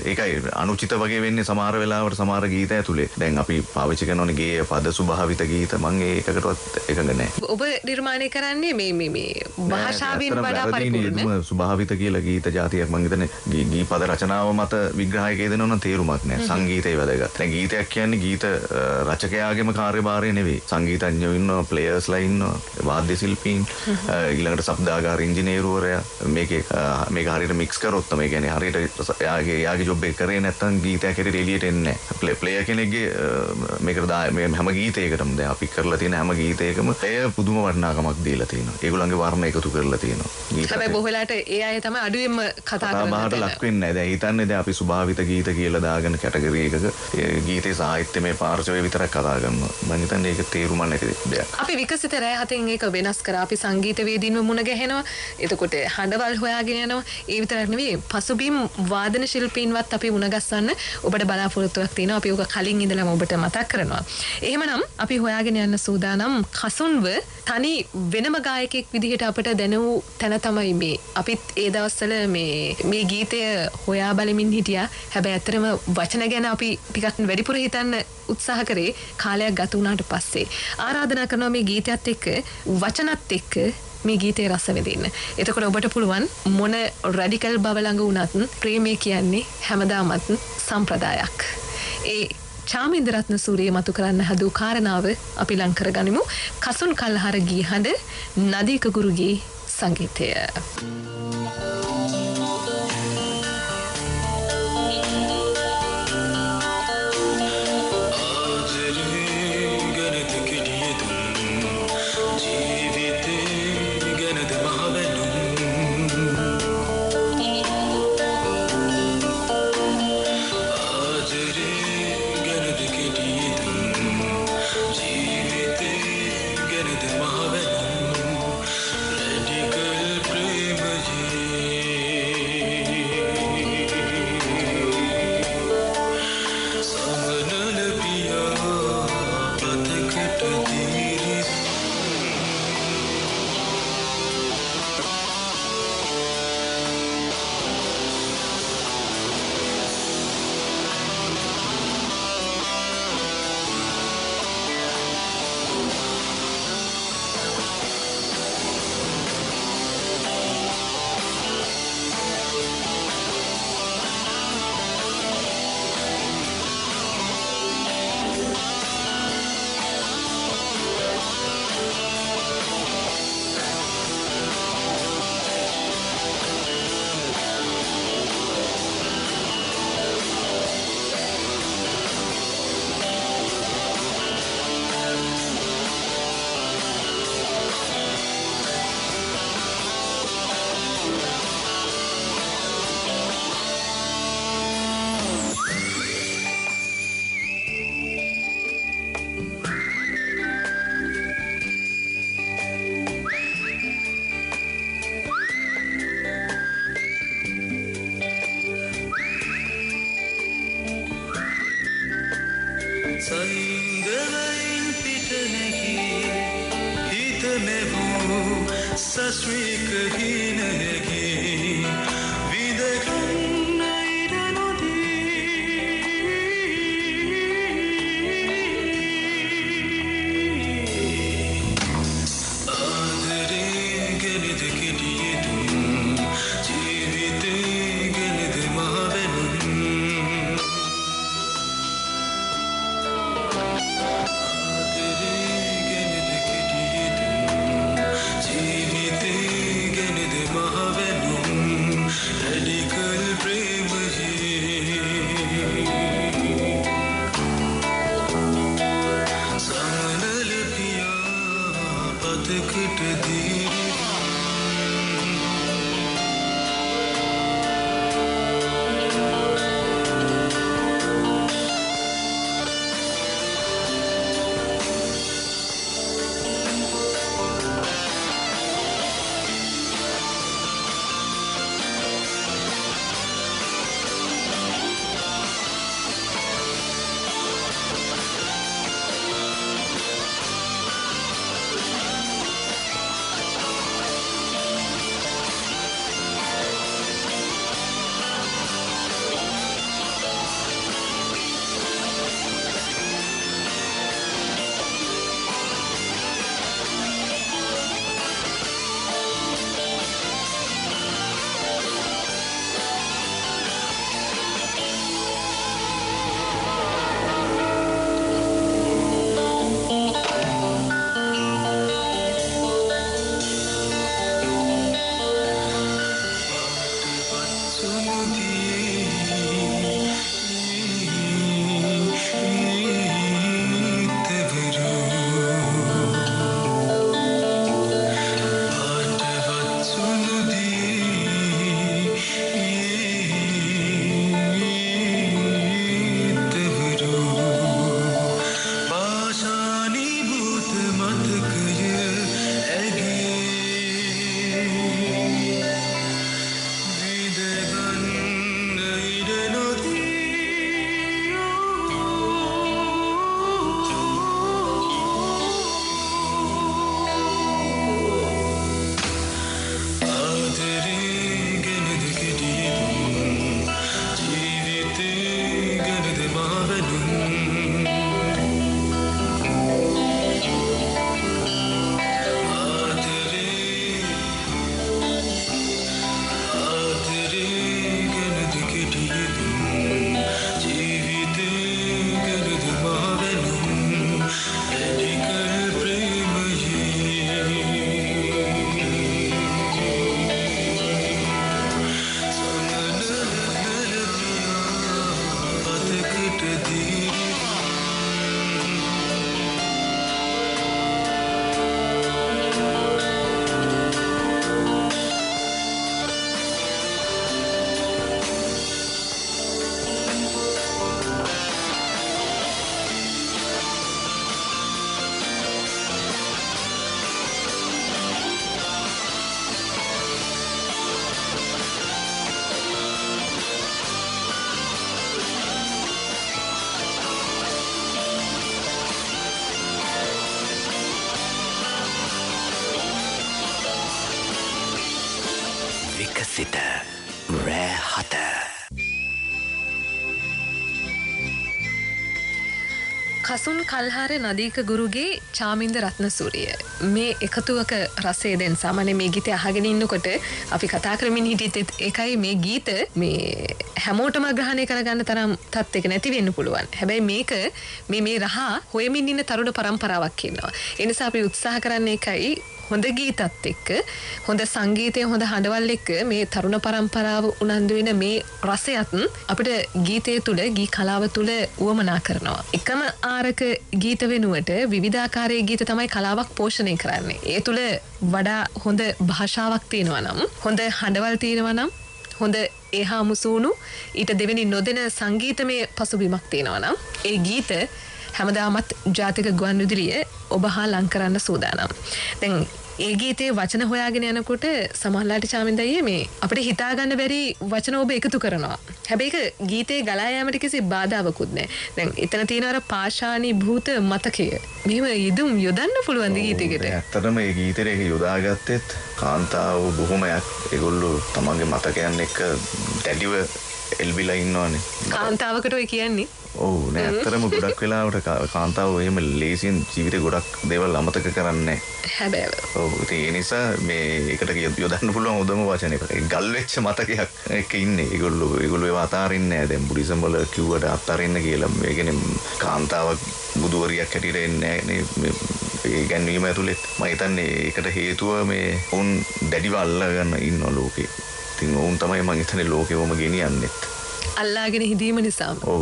ඒකයි අනුචිත වගේ වෙන්නේ සමහර වෙලාවට සමහර ගීත ඇතුලේ. දැන් අපි පාවිච්චි කරනෝනේ ගේය පද ස්වභාවිත ගීත. මම ඒකකටවත් එකඟ නැහැ. ඔබ නිර්මාණය කරන්නේ මේ භාෂාවෙන් වඩා පරිපූර්ණ ස්වභාවිත කියලා ගීත જાතියක් මම හිතන්නේ ගී පද රචනාව මත විග්‍රහයක යෙදෙනවා නම් තේරුමක් නැහැ. සංගීතය වැදගත්. දැන් ගීතයක් කියන්නේ ගීත රචකයාගේම කාර්යභාරය නෙවෙයි. සංගීතඥයෝ ඉන්නවා, ප්ලේයර්ස්ලා ඉන්නවා, වාද්‍ය ශිල්පීන්, ඊළඟට ශබ්දාගාර ඉංජිනේරුවරයා මේක හරියට මික්ස් කරොත් තමයි කියන්නේ හරියට යාගේ ජොබ් එක කරේ නැත්නම් ගීතයක් හරියට එළියට එන්නේ නැහැ. ප්ලේයර් කෙනෙක්ගේ මේකට මේ හැම ගීතයකටම දැන් අපි කරලා තියෙන හැම ගීතයකම එය පුදුම වටිනාකමක් දීලා තියෙනවා. ඒගොල්ලන්ගේ වර්ණ එකතු කරලා තියෙනවා. හැබැයි බොහෝ වෙලාවට ඒ අය තමයි අඩුවෙන්ම කතා කරන්නේ. ලක් වෙන්නේ නැහැ. දැන් හිතන්නේ දැන් අපි ස්වභාවිත ගීත කියලා දාගෙන කැටගරි එකක ගීතේ සාහිත්‍යමය පාර්ශවය විතරක් කතා කරනවා. මම හිතන්නේ ඒක තේරුම නැති දෙයක්. අපි විකසිත රෑ හතෙන් ඒක වෙනස් කරා. අපි සංගීතවේදීන්ව මුණ ගැහෙනවා. එතකොට හඬවල් හොයාගෙන යනවා. ඒ විතරක් නෙවෙයි පසුබිම් වාදන ශිල්පීන්වත් අපි මුණ ගස්සන්න ඔබට බලාපොරොත්තුවක් තියෙනවා. අපි ඔක කලින් ඉඳලම ඔබට මතක් කරනවා. එහෙමනම් අපි හොයාගෙන යන්න සූදානම් කසුන්ව තනි වෙනම ගායකයෙක් විදිහට අපට දැනූ තැන තමයි මේ. අපිත් ඒ දවස්වල මේ ගීතය හොයා බලමින් හිටියා. හැබැයි ඇත්තටම වචන ගැන අපි ටිකක් වැඩිපුර හිතන්න උත්සාහ කරේ කාලයක් ගත වුණාට පස්සේ. ආරාධනා කරනවා මේ ගීතයත් එක්ක වචනත් එක්ක මේ ගීතේ රස විඳින්න. එතකොට ඔබට පුළුවන් මොන රැඩිකල් බව ළඟ වුණත් ප්‍රේමය කියන්නේ හැමදාමත් සම්ප්‍රදායක්. ඒ චාමින්දරත්න සූරිය මතු කරන්න හදූ කාරණාව අපි ලං කරගනිමු. කසුන් කල්හර ගී හඬ නදීක ගුරුගේ සංගීතය. Radical prema සයින්දලයින් පිට නැගී හිත මෙවූ සස්ත්‍රීක හීනයකි විදගන්න ඉඩ නොදී ආදරේ ගෙනද කෙටියෙතුම් ජීවිතේ ගෙනද මහවැනුම් විකසිත රෑ 7 කසුන් කල්හාර නදීක ගුරුගේ චාමින්ද රත්නසූරිය මේ එකතුවක රසය දැන් සාමාන්‍ය මේ ගීතය අහගෙන ඉන්නකොට අපි කතා කරමින් හිටියෙත් ඒකයි මේ ගීත මේ හැමෝටම ග්‍රහණය කරගන්න තරම් තත්ත්වයක නැති වෙන්න පුළුවන්. හැබැයි මේක මේ රහ හොයමින් ඉන්න තරුණ පරම්පරාවක් ඉන්නවා. ඒ නිසා අපි උත්සාහ කරන්නේ ඒකයි හොඳ ගීතත් එක්ක හොඳ සංගීතය හොඳ හඬවල් එක්ක මේ තරුණ පරම්පරාව උනන්දු වෙන මේ රසයත් අපිට ගීතය තුල ගී කලාව තුල උවමනා කරනවා. එකම ආරක ගීත වෙනුවට විවිධාකාරයේ ගීත තමයි කලාවක් පෝෂණය කරන්නේ. ඒ තුල වඩා හොඳ භාෂාවක් තියෙනවා නම් හොඳ හඬවල් තියෙනවා නම් හොඳ ඒහා මුසුණු ඊට දෙවෙනි නොදෙන සංගීතමය පසුබිමක් තියෙනවා නම් ඒ ගීත හැමදාමත් ජාතික ගුවන් විදුලිය ඔබ හා ලං කරන්න සූදානම්. දැන් ඒ ගීතේ වචන හොයාගෙන යනකොට සමහරලාට චාමින්දයියේ මේ අපිට හිතා ගන්න බැරි වචන ඔබ එකතු කරනවා. හැබැයි ඒක ගීතේ ගලා යාමට කිසි බාධාවකුත් නැහැ. දැන් එතන තියෙන අර පාෂාණී භූත මතකය. මෙහෙම ඉදුම් යොදන්න පුළුවන් ද ගීතයකට. ඇත්තටම මේ ගීතේ ඒක යොදාගත්තෙත් කාන්තාව බොහොමයක් ඒගොල්ලෝ තමන්ගේ මතකයන් එක්ක දැඩිව එල්බිලා ඉන්නවනේ. කාන්තාවකට ඔය කියන්නේ ඔව් නෑ ඇත්තටම ගොඩක් වෙලාවට කාන්තාව එහෙම ලේසියෙන් ජීවිතේ ගොඩක් දේවල් අමතක කරන්නේ හැබැයි. ඔව් ඒ නිසා මේ ඒකට යොදන්න පුළුවන් උදම වචන එක. ගල් වෙච්ච මතකයක් එක්ක ඉන්නේ. ඒගොල්ලෝ ඒව අතාරින්නේ නෑ. දැන් බුද්දිසම් වල කිව්වට අතාරින්න කියලා. ඒ කියන්නේ කාන්තාවක් බුදුවරියක් හැටියට එන්නේ නෑනේ. ඒ ගැන්වීම ඇතුළේ මම හිතන්නේ ඒකට හේතුව මේ උන් දැඩිව අල්ලගෙන ඉන්න ලෝකේ. ඉතින් උන් තමයි මම හිතන්නේ ලෝකෙවම ගෙනියන්නේ. අල්ලාගෙන හිදීම නිසාම. ඔව්.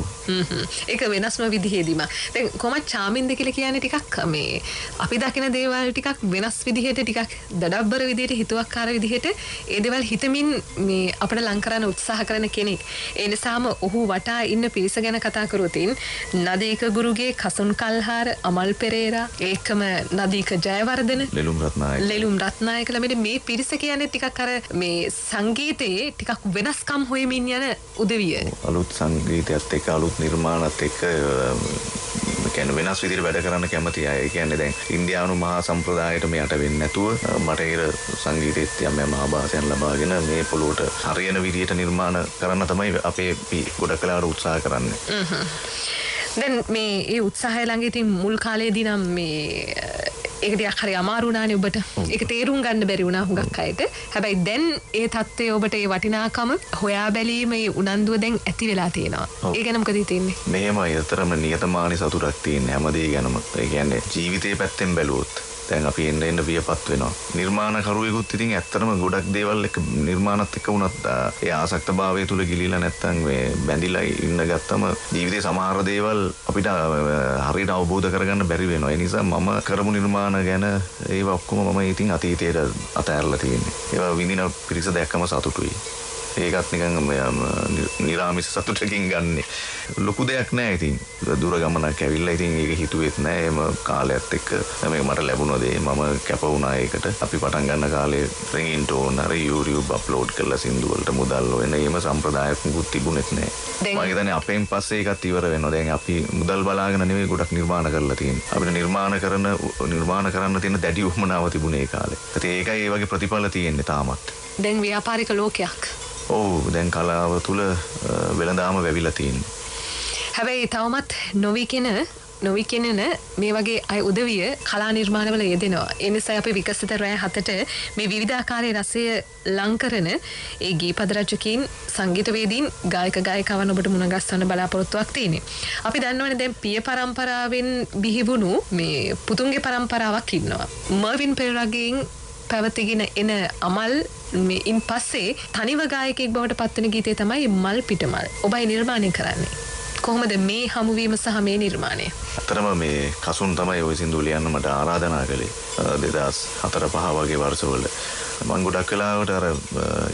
ඒක වෙනස්ම විදිහේදීම. දැන් කොහොමද චාමින්ද කියලා කියන්නේ ටිකක් මේ අපි දකින දේවල් ටිකක් වෙනස් විදිහට ටිකක් දඩබ්බර විදිහට හිතුවක්කාර විදිහට ඒ දේවල් හිතමින් මේ අපිට ලං කරන්න උත්සාහ කරන කෙනෙක්. ඒ නිසාම ඔහු වටා ඉන්න පිරිස ගැන කතා කරොතින් නදීක ගුරුගේ කසුන් කල්හාර අමල් පෙරේරා ඒකම නදීක ජයවර්ධන ලෙලුම් රත්නායක ළමෙට මේ පිරිස කියන්නේ ටිකක් අර මේ සංගීතයේ ටිකක් වෙනස්කම් හොයමින් යන උදවිය. අලුත් සංගීතයත් එක්ක අලුත් නිර්මාණත් එක්ක කියන්නේ වෙනස් විදිහට වැඩ කරන්න කැමති අය. ඒ කියන්නේ දැන් ඉන්දියානු මහා සම්ප්‍රදායට මෙයට වෙන්නේ නැතුව බටහිර සංගීතයේත් යම් ආభాසයන් ලබාගෙන මේ පොළොවට හරියන විදිහට නිර්මාණ කරන්න තමයි අපේ ගොඩක් වෙලාවට උත්සාහ කරන්නේ. දැන් මේ ඒ උත්සාහය ළඟ ඉතින් මුල් කාලේදී නම් මේ ඒක ටිකක් හරි අමාරු වුණානේ ඔබට. ඒක තේරුම් ගන්න බැරි වුණා හුඟක් අයට. හැබැයි දැන් ඒ தත්ත්වය ඔබට ඒ වටිනාකම හොයා බැලීමේ උනන්දුව දැන් ඇති වෙලා තියෙනවා. ඒ ගැන මොකද හිතෙන්නේ? මෙහෙමයි අතරම නියතමානී සතුටක් තියෙන හැමදේ ගැනම. ඒ කියන්නේ ජීවිතේ පැත්තෙන් බැලුවොත් දැන් අපි එන්න වියපත් වෙනවා. නිර්මාණකරුවෙකුත් ඉතින් ඇත්තටම ගොඩක් දේවල් එක නිර්මාණත් එක්ක වුණත් ඒ ආසක්තභාවය තුල ගිලිලා නැත්තම් මේ බැඳිලා ඉන්න ගත්තම ජීවිතේ සමහර දේවල් අපිට හරියට අවබෝධ කරගන්න බැරි වෙනවා. ඒ නිසා මම කරමු නිර්මාණ ගැන ඒව ඔක්කොම මම ඉතින් අතීතයට අතහැරලා තියෙන්නේ. ඒවා විඳින පිරිස දැක්කම සතුටුයි. ඒකත් නිකන් නිරාමිස සතුටකින් ගන්නෙ. ලොකු දෙයක් නෑ ඉතින්. දුර ගමනක් ඇවිල්ලා ඉතින් ඒක හිතුවෙත් නෑ. එම කාලයත් එක්ක මේක මට ලැබුණ දේ. මම කැප වුණා ඒකට. අපි පටන් ගන්න කාලේ රින්ගින් ටෝන් හරි YouTube අප්ලෝඩ් කරලා සින්දු වලට මුදල් හොයන එහෙම සම්ප්‍රදායක් මුකුත් තිබුණෙත් නෑ. මම හිතන්නේ අපෙන් පස්සේ ඒකත් ඉවර වෙනවා. දැන් අපි මුදල් බලාගෙන නෙවෙයි ගොඩක් නිර්මාණ කරලා තියෙන්නේ. අපිට නිර්මාණ කරන්න තියෙන දැඩි උවමනාව තිබුණේ ඒ කාලේ. ඉතින් ඒකයි ඒ වගේ ප්‍රතිඵල තියෙන්නේ තාමත්. දැන් ව්‍යාපාරික ලෝකයක්. ඔව් දැන් කලාව තුල වෙළඳාම වැවිලා තියෙනවා. හැබැයි තවමත් නොවිකිනෙන මේ වගේ අය උදවිය කලා නිර්මාණවල යෙදෙනවා. ඒ නිසා අපි විකසිත රෑ 7ට මේ විවිධාකාරයේ රසය ලං කරන ඒ ගීපද රචකයින් සංගීතවේදීන් ගායක ගායිකාවන් ඔබට මුණ ගැස්වන්න බලාපොරොත්තුවක් තියෙනවා. අපි දන්නවනේ දැන් පිය පරම්පරාවෙන් බිහිවුණු මේ පුතුන්ගේ පරම්පරාවක් ඉන්නවා. මර්වින් පෙරේරාගෙන් පැවතගෙන එන අමල් මේ ඉන් පස්සේ තනිව ගායකයෙක් බවට පත්වෙන ගීතය තමයි මල් පිටමල්. ඔබයි නිර්මාණය කරන්නේ. කොහොමද මේ හමුවීම සහ මේ නිර්මාණය? අතරම මේ කසුන් තමයි ওই සින්දු ලියන්න මට ආරාධනා කළේ 2004-5 වගේ වර්ෂවල. මම ගොඩක් වෙලාවට අර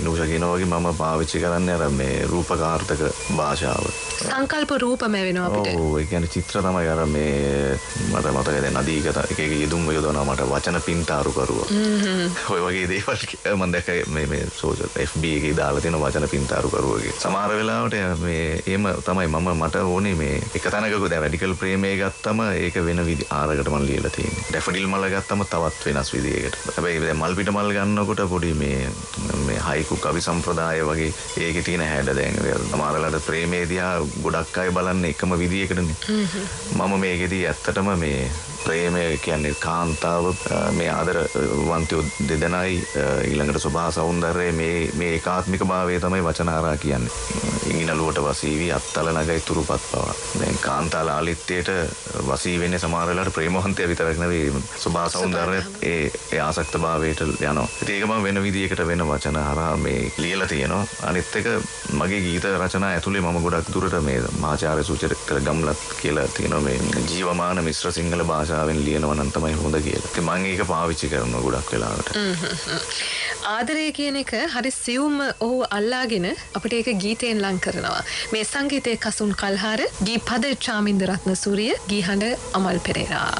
ඉනුෂා කියනවා වගේ මම පාවිච්චි කරන්නේ අර මේ රූපකාර්ථක භාෂාව. සංකල්ප රූපම වෙනවා අපිට. ඔව් ඒ කියන්නේ චිත්‍ර තමයි අර මේ මට මතකයි දැන් නදීක එක යෙදුම් යොදවනවා මට වචන පින්තාරු කරුවා. ඔය වගේ දේවල් මම දැක්කේ මේ සෝෂල් FB එකේ දාලා තියෙන වචන පින්තාරු කරුවගේ. සමහර වෙලාවට මේ එහෙම තමයි මට ඕනේ මේ එක තැනක දැන් රැඩිකල් ප්‍රේමයේ ගත්තම ඒක වෙන ආරකට මම ලියලා තියෙන්නේ. ඩැෆඩිල් මල ගත්තම තවත් වෙනස් විදියකට. හැබැයි දැන් මල් පිට මල් ගන්නකොට පොඩි මේ හයිකු කවි සම්ප්‍රදාය වගේ ඒකේ තියෙන හැඩ දැන් සමහරලාට ප්‍රේමයේ දිහා ගොඩක් අය බලන්නේ එකම විදියකටනේ. මම මේකෙදී ඇත්තටම මේ ප්‍රේමය කියන්නේ කාන්තාව මේ ආදරවන්තයෝ දෙදෙනයි ඊළඟට සෝභා සෞන්දර්යය මේ ඒකාත්මික භාවය තමයි වචනාරා කියන්නේ. ඉංගිනලුවට වසීවි අත්තල නගයි තුරුපත් පවා. දැන් කාන්තා ලාලිත්‍යයට වසී වෙන්නේ සමහර වෙලාවට ප්‍රේමවන්තය විතරක් නෙවෙයි සෝභා සෞන්දර්යයත් ඒ ආසක්ත භාවයට යනවා. ඉතින් ඒක මම වෙන විදියකට වෙන වචන හරහා මේ ලියලා තියෙනවා. අනිත් එක මගේ ගීත රචනා ඇතුලේ මම ගොඩක් දුරට මේ මහාචාර්ය සුචරිත ගම්ලත් කියලා තියෙනවා මේ ජීවමාන මිශ්‍ර සිංහල භාෂාවෙන් ලියනවා නම් තමයි හොඳ කියලා. ඉතින් මම ඒක පාවිච්චි කරනවා ගොඩක් වෙලාවට. ආදරය කියන එක හරි සියුම් ඔහු අල්ලාගෙන අපිට ඒක ගීතයෙන් ලං කරනවා. මේ සංගීතයේ කසුන් කල්හාර, ගී පද චාමින්ද රත්නසූරිය, ගී හඬ අමල් පෙරේරා.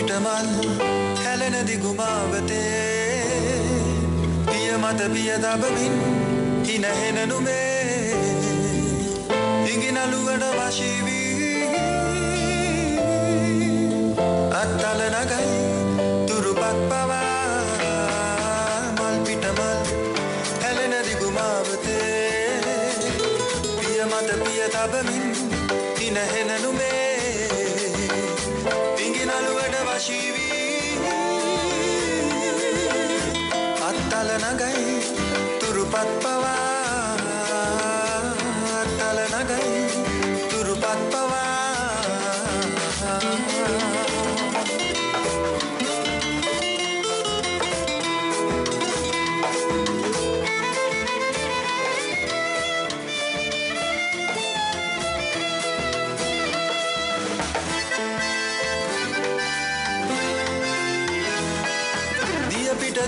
පිටමල් හැලෙන දිගුමාවතේ පිය මත පිය දබමින් හිනහෙන නුමේ ඉඟිනලුවට වශී වී අත්තල නගයි තුරුපත් පවා මල් පිටමල් හැලෙන දිගුමාවතේ පිය මත පිය දබමින් හිනහෙන නුමේ ඉඟිනලුවට වශී වී අත්තල නගයි තුරුපත් පවා අත්තල නගයි තුරුපත් පවා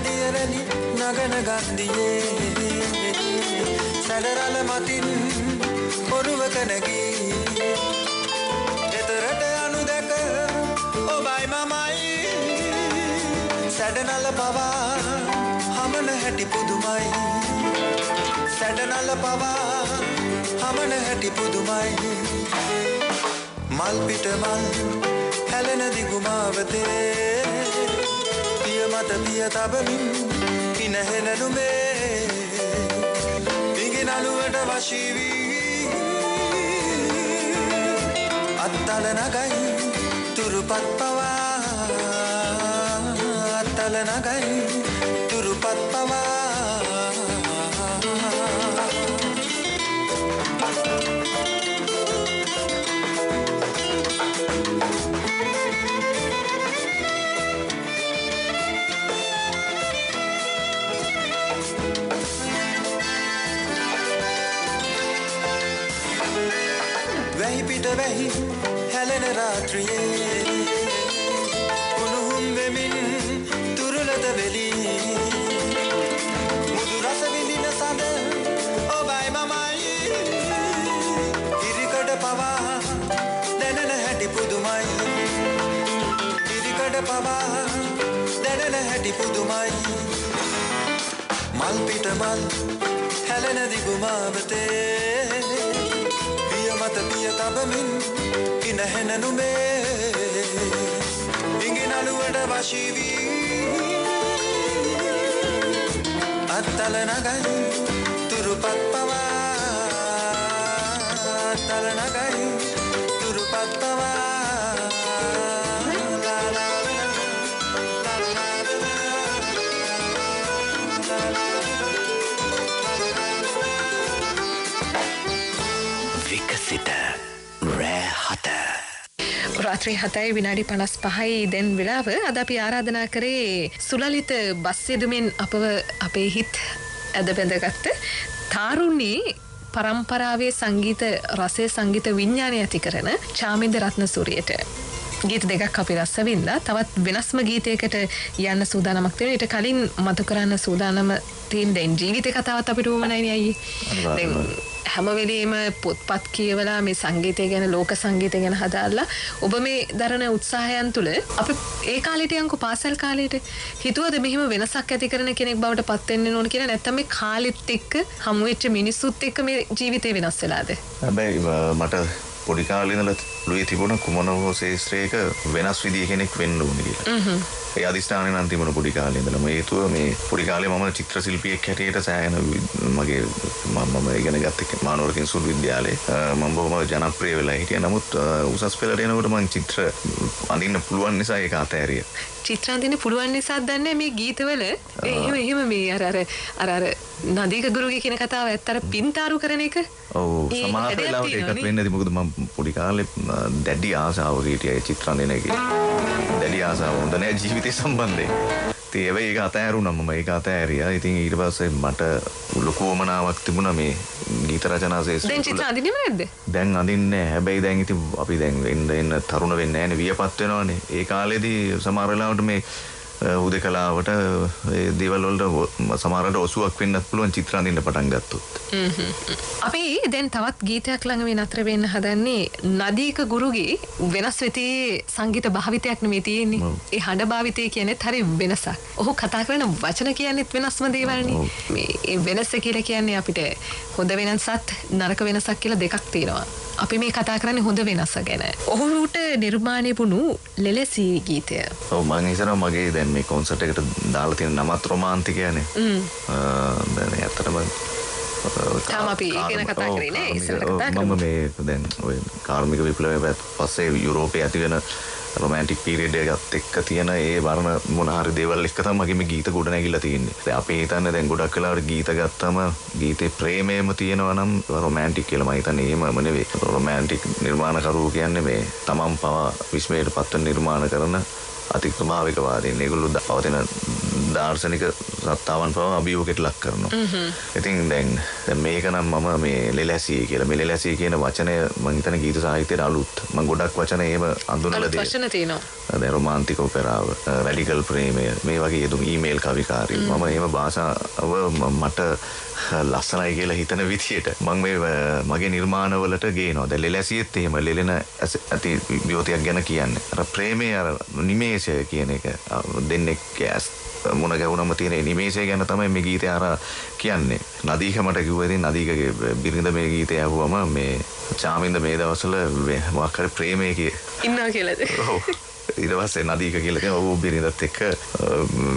දියරැලි නගන ගන්දියේ සැඩරල මතින් ඔරුවක නැගී එතරට අනු දැක ඔබයි මමයි සැඩනල පවා හමන හැටි පුදුමයි සැඩනල පවා හමන හැටි පුදුමයි මල් පිට මල් හැලෙන දිගුමාවතේ මත පිය තබමින් හිනහෙන නුමේ ඉඟිනලුවට වශී වී අත්තල නගයි තුරුපත් පවා අත්තල නගයි තුරුපත් පවා වැහි පිට වැහි හැලෙන රාත්‍රියේ උණුහුම් වෙමින් තුරුලද වෙලී මුදු රස විඳින සඳ ඔබයි මමයි ඉරිකඩ පවා දැනෙන හැටි පුදුමයි ඉරිකඩ පවා දැනෙන හැටි පුදුමයි මල් පිට මල් හැලෙන දිගුමාවතේ මත පිය තබමින් හිනහෙන නුමේ ඉඟිනලුවට වශී වී අත්තල නගයි තුරුපත් පවා අත්තල නගයි තුරුපත් පවා රාත්‍රී 7:55 දැන් වෙලාව. අද අපි ආරාධනා කරේ සුලලිත බස් යෙදුමින් අපව අපේ හිත් ඇද බැඳගත්ත තාරුණී පරම්පරාවේ සංගීත රසය සංගීත විඥානය ඇති කරන චාමින්ද රත්නසූරියට ගීත දෙකක් අපි රස වින්දා. තවත් වෙනස්ම ගීතයකට යන්න සූදානමක් තියෙනවා. ඊට කලින් මතු කරන්න සූදානම තියෙන දැන් ජීවිත කතාවත් අපිට උවමනයි අයියේ. දැන් හැම වෙලෙම පොත්පත් කියවලා මේ සංගීතය ගැන ලෝක සංගීතය ගැන හදාලා ඔබ මේ දරන උත්සාහයන් තුළ අපි ඒ කාලේට යන්කෝ පාසල් කාලේට හිතුවද මෙහිම වෙනසක් ඇති කරන කෙනෙක් බවට පත් වෙන්න ඕන කියලා? නැත්නම් මේ කාලෙත් එක්ක හමු වෙච්ච මිනිස්සුත් එක්ක මේ ජීවිතේ වෙනස් වෙලාද? හැබැයි මට පොඩි කාලේ ඉඳලා ලුයි තිබුණ කුමන හෝ ශේෂ්ත්‍රයක වෙනස් විදිය කෙනෙක් වෙන්න ඕනේ කියලා. ඒ අදිස්ථානේ නම් තිබුණ පොඩි කාලේ ඉඳලා. මේ හේතුව මේ පොඩි කාලේ මම චිත්‍ර ශිල්පියෙක් හැටියට සෑහෙන මගේ මම ඉගෙන ගත්ත මානවර කිංසුල් විද්‍යාලයේ මම බොහොම ජනප්‍රිය වෙලා හිටියා. නමුත් උසස් පෙළට එනකොට මම චිත්‍ර අඳින්න පුළුවන් නිසා ඒක අතෑරියා. චිත්‍ර අඳින්න පුළුවන් නිසා දන්නේ මේ ගීතවල එහෙම මේ අර නදීක ගුරුගේ කියන කතාව ඇත්තට පින්තාරු කරන එක. ඔව් සමහර වෙලාවට ඒකත් වෙන්නේ නැති. මොකද මම පොඩි කාලේ දැඩි ආසාවක හිටියා ඒ චිත්‍ර අඳින එකේ. දැඩි ආසාව හොඳ නෑ ජීවිතේ සම්බන්ධයෙන්. ඉතින් ඒක අතෑරුණා මම. ඒක අතෑරියා. ඉතින් ඊට පස්සේ මට ලොකු වමනාවක් තිබුණා මේ ගීත රචනා ශේෂ්ත්‍රය. දැන් චිත්‍ර අඳින්නෙම නැද්ද? දැන් අඳින්නේ. හැබැයි දැන් ඉතින් අපි දැන් එන්න තරුණ වෙන්නේ නැහැනේ. වියපත් වෙනවානේ. ඒ කාලේදී සමහර වෙලාවට මේ උදේකලාවට ඒ දේවල් වලට සමහරවිට ඔසුවක් වෙන්නත් පුළුවන් චිත්‍ර අඳින්න පටන් ගත්තොත්. අපි දැන් තවත් ගීතයක් ළඟ මේ නතර වෙන්න හදන්නේ නදීක ගුරුගේ වෙනස් වෙතේ සංගීත භාවිතයක් නෙමෙයි තියෙන්නේ. ඒ හඬ භාවිතය කියන්නේත් හරි වෙනසක්. ඔහු කතා කරන වචන කියන්නේත් වෙනස්ම දේවල්නේ. මේ ඒ වෙනස කියලා කියන්නේ අපිට හොඳ වෙනසත් නරක වෙනසක් කියලා දෙකක් තියෙනවා. අපි මේ කතා කරන්නේ හොඳ වෙනස ගැන. ඔහුට නිර්මාණය වුණු ලෙලසී ගීතය. ඔව් මම හිතනවා මගේ දැන් මේ කොන්සර්ට් එකට දාලා තියෙන නමත් රොමාන්ටිකයනේ. දැන් ඇත්තටම තාම අපි ඒක ගැන කතා කරේ නේ ඉස්සෙල්ලා කතා කරමු. මම මේ දැන් ඔය කාර්මික විප්ලවය පස්සේ යුරෝපයේ ඇති වෙන රොමැන්ටික් පීරියඩ් එකත් එක්ක තියෙන ඒ වර්ණ මොන හරි දේවල් එක්ක තමයි මගේ මේ ගීත ගොඩ නැගිලා තියෙන්නේ. දැන් අපි හිතන්නේ දැන් ගොඩක් වෙලාවට ගීත ගත්තම ගීතේ ප්‍රේමයම තියෙනවා නම් රොමැන්ටික් කියලා මම හිතන්නේ එහෙමම නෙවෙයි. රොමැන්ටික් නිර්මාණකරුවෝ කියන්නේ මේ තමන් පවා විස්මයට පත්වන නිර්මාණ කරන අතික්‍රමාවිකවාදීන්. ඒගොල්ලෝ පවතින දාර්ශනික සත්තාවන් පවා අභියෝගයට ලක් කරනවා. ඉතින් දැන් මේක නම් මම මේ ලෙලැසිය කියලා මේ ලෙලැසිය කියන වචනය මම හිතන්නේ ගීත සාහිත්‍යයට අලුත්. මම ගොඩක් වචන එහෙම අඳුනලා දෙනවා. වචන තියෙනවා. දැන් රොමාන්ටික් ඔපෙරාව, රැඩිකල් ප්‍රේමය මේ වගේ යෙදුම් ඊමේල් කවිකාරී. මම එහෙම භාෂාව මට ලස්සනයි කියලා හිතන විදියට මම මේ මගේ නිර්මාණවලට ගේනවා. දැන් ලෙලැසියෙත් එහෙම ලෙලෙන ඇති වියෝතියක් ගැන කියන්නේ. අර ප්‍රේමයේ අර නිමේෂය කියන එක දෙන්නේ කැස් මොන ගැවුනම තියෙන නිමේෂය ගැන තමයි මේ ගීතය අර කියන්නේ. නදීක මට කිව්වා ඉතින් නදීකගේ බිරිඳ මේ ගීතය අහුවම මේ චාමින්ද මේ දවස්වල මොකක් හරි ප්‍රේමයේ ඉන්නවා කියලාද? ඔව්. ඊට පස්සේ නදීක කියලා තියෙනවා ඔව් බිරිඳත් එක්ක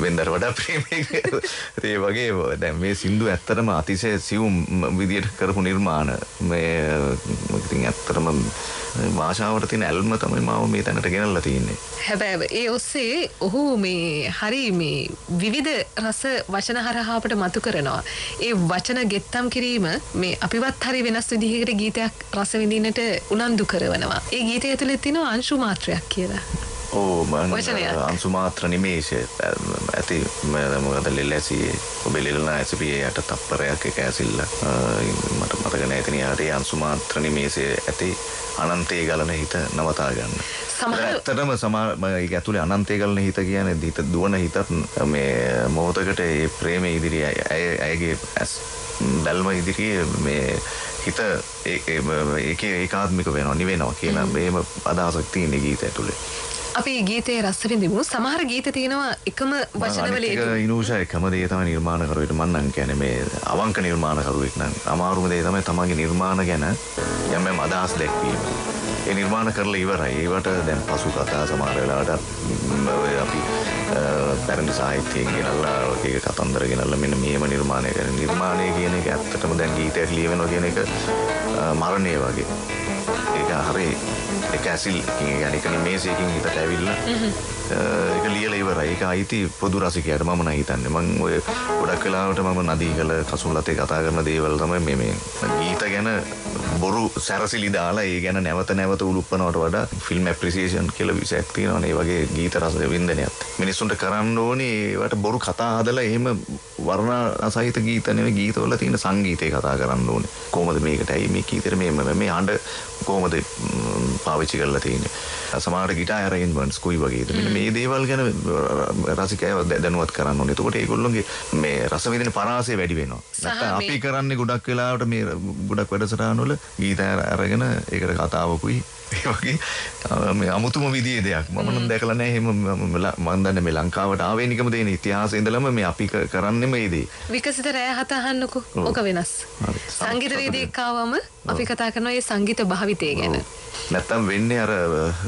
වෙන්දර වඩා ප්‍රේමයේ ඒ වගේ දැන් මේ සින්දු ඇත්තටම අතිශය සියුම් විදියට කරපු නිර්මාණ මේ ඉතින් ඇත්තටම භාෂාවට තියෙන ඇල්ම තමයි මාව මේ තැනට ගෙනල්ලා තියෙන්නේ. හැබැයි ඒ ඔස්සේ ඔහු මේ හරි මේ විවිධ රස වචන හරහා අපට මතු කරනවා. ඒ වචන ගෙත්තම් කිරීම මේ අපිවත් හරි වෙනස් විදිහකට ගීතයක් රස විඳින්නට උනන්දු කරනවා. ඒ ගීතය ඇතුලේ තියෙන අංශු මාත්‍රයක් කියලා. ඕ අංශු මාත්‍ර නිමේෂය ඇති මොකද ලෙලැසියේ ඔබ ලෙලන ඇසිපියේ යට තප්පරයක් එක ඇසිල්ල මට මතක නැහැ ඉතින් යාට අංශු මාත්‍ර නිමේෂය ඇති අනන්තයේ ගලන හිත නවතා ගන්න. ඇත්තටම ඒක ඇතුලේ අනන්තයේ ගලන හිත කියන්නේ හිත දුවන හිතත් මේ මොහොතකට ඒ ප්‍රේමයේ ඉදිරියේ ඇයගේ බැල්ම ඉදිරියේ මේ හිත ඒකේ ඒකාත්මික වෙනවා නිවෙනවා කියන මේම අදහසක් තියෙන ගීතය ඇතුලේ. අපි ගීතයේ රස විඳිමු. සමහර ගීත තියෙනවා එකම වචනවල ඒක ඉනෝෂා එකම දේ තමයි නිර්මාණකරුවෙට මම නම් කියන්නේ මේ අවංක නිර්මාණකරුවෙක් නම් අමාරුම දේ තමයි තමන්ගේ නිර්මාණ ගැන යම් අදහස් දැක්වීම. ඒ නිර්මාණ කරලා ඉවරයි. ඒවට දැන් පසු කතා සමහර වෙලාවට අපි පැරණි සාහිත්‍යයෙන් ගෙනල්ලා ඒක කතන්දර ගෙනල්ලා මෙන්න මේම නිර්මාණය කරන නිර්මාණය කියන එක ඇත්තටම දැන් ගීතයක් ලියවෙනවා කියන එක මරණය වගේ. ඒක හරි ඒක ඇසිල්කින් يعني එක නිමේෂයකින් හිතට ඇවිල්ලා ඒක ලියලා ඉවරයි. ඒක අයිති පොදු රසිකයාට මම නම් හිතන්නේ. මම ඔය ගොඩක් වෙලාවට මම නදීකල කසුල්ලතේ කතා කරන දේවල් තමයි මේ ගීත ගැන බොරු සැරසිලි දාලා ඒ ගැන නැවත නැවත උලුප්පනවට වඩා ෆිල්ම් ඇප්‍රීසියේෂන් කියලා විෂයක් තියෙනවානේ. ඒ වගේ ගීත රස වින්දනයක් මිනිස්සුන්ට කරන්න ඕනේ. ඒවට බොරු කතා හදලා එහෙම වර්ණ සහිත ගීත නෙවෙයි ගීතවල තියෙන සංගීතය කතා කරන්න ඕනේ. කොහොමද මේකට ඇයි මේ ගීතෙට මේ හඬ කොහොමද පාවිච්චි කරලා තියෙන්නේ. සමහර ගිටාර් අරේන්ජ්මන්ට්ස් කොයි වගේද මෙන්න මේ දේවල් ගැන රසිකයව දැනුවත් කරන්න ඕනේ. එතකොට ඒගොල්ලෝගේ මේ රස විඳින පරාසය වැඩි වෙනවා. නැත්නම් අපි කරන්නේ ගොඩක් වෙලාවට මේ ගොඩක් වැඩසටහන් වල ගීතය අරගෙන ඒකට කතාවකුයි ඒ වගේ මේ අමුතුම විදිහේ දෙයක් මම නම් දැකලා නැහැ. එහෙම මම දන්නේ මේ ලංකාවට ආවේනිකම දෙන ඉතිහාසයේ ඉඳලම මේ අපි කරන්නේ මේ දේ. විකසිත රෑ හත අහන්නකෝ. ඔක වෙනස්. සංගීත වේදිකාවක් ආවම අපි කතා කරනවා මේ සංගීත භාවිතය ගැන. නැත්තම් වෙන්නේ අර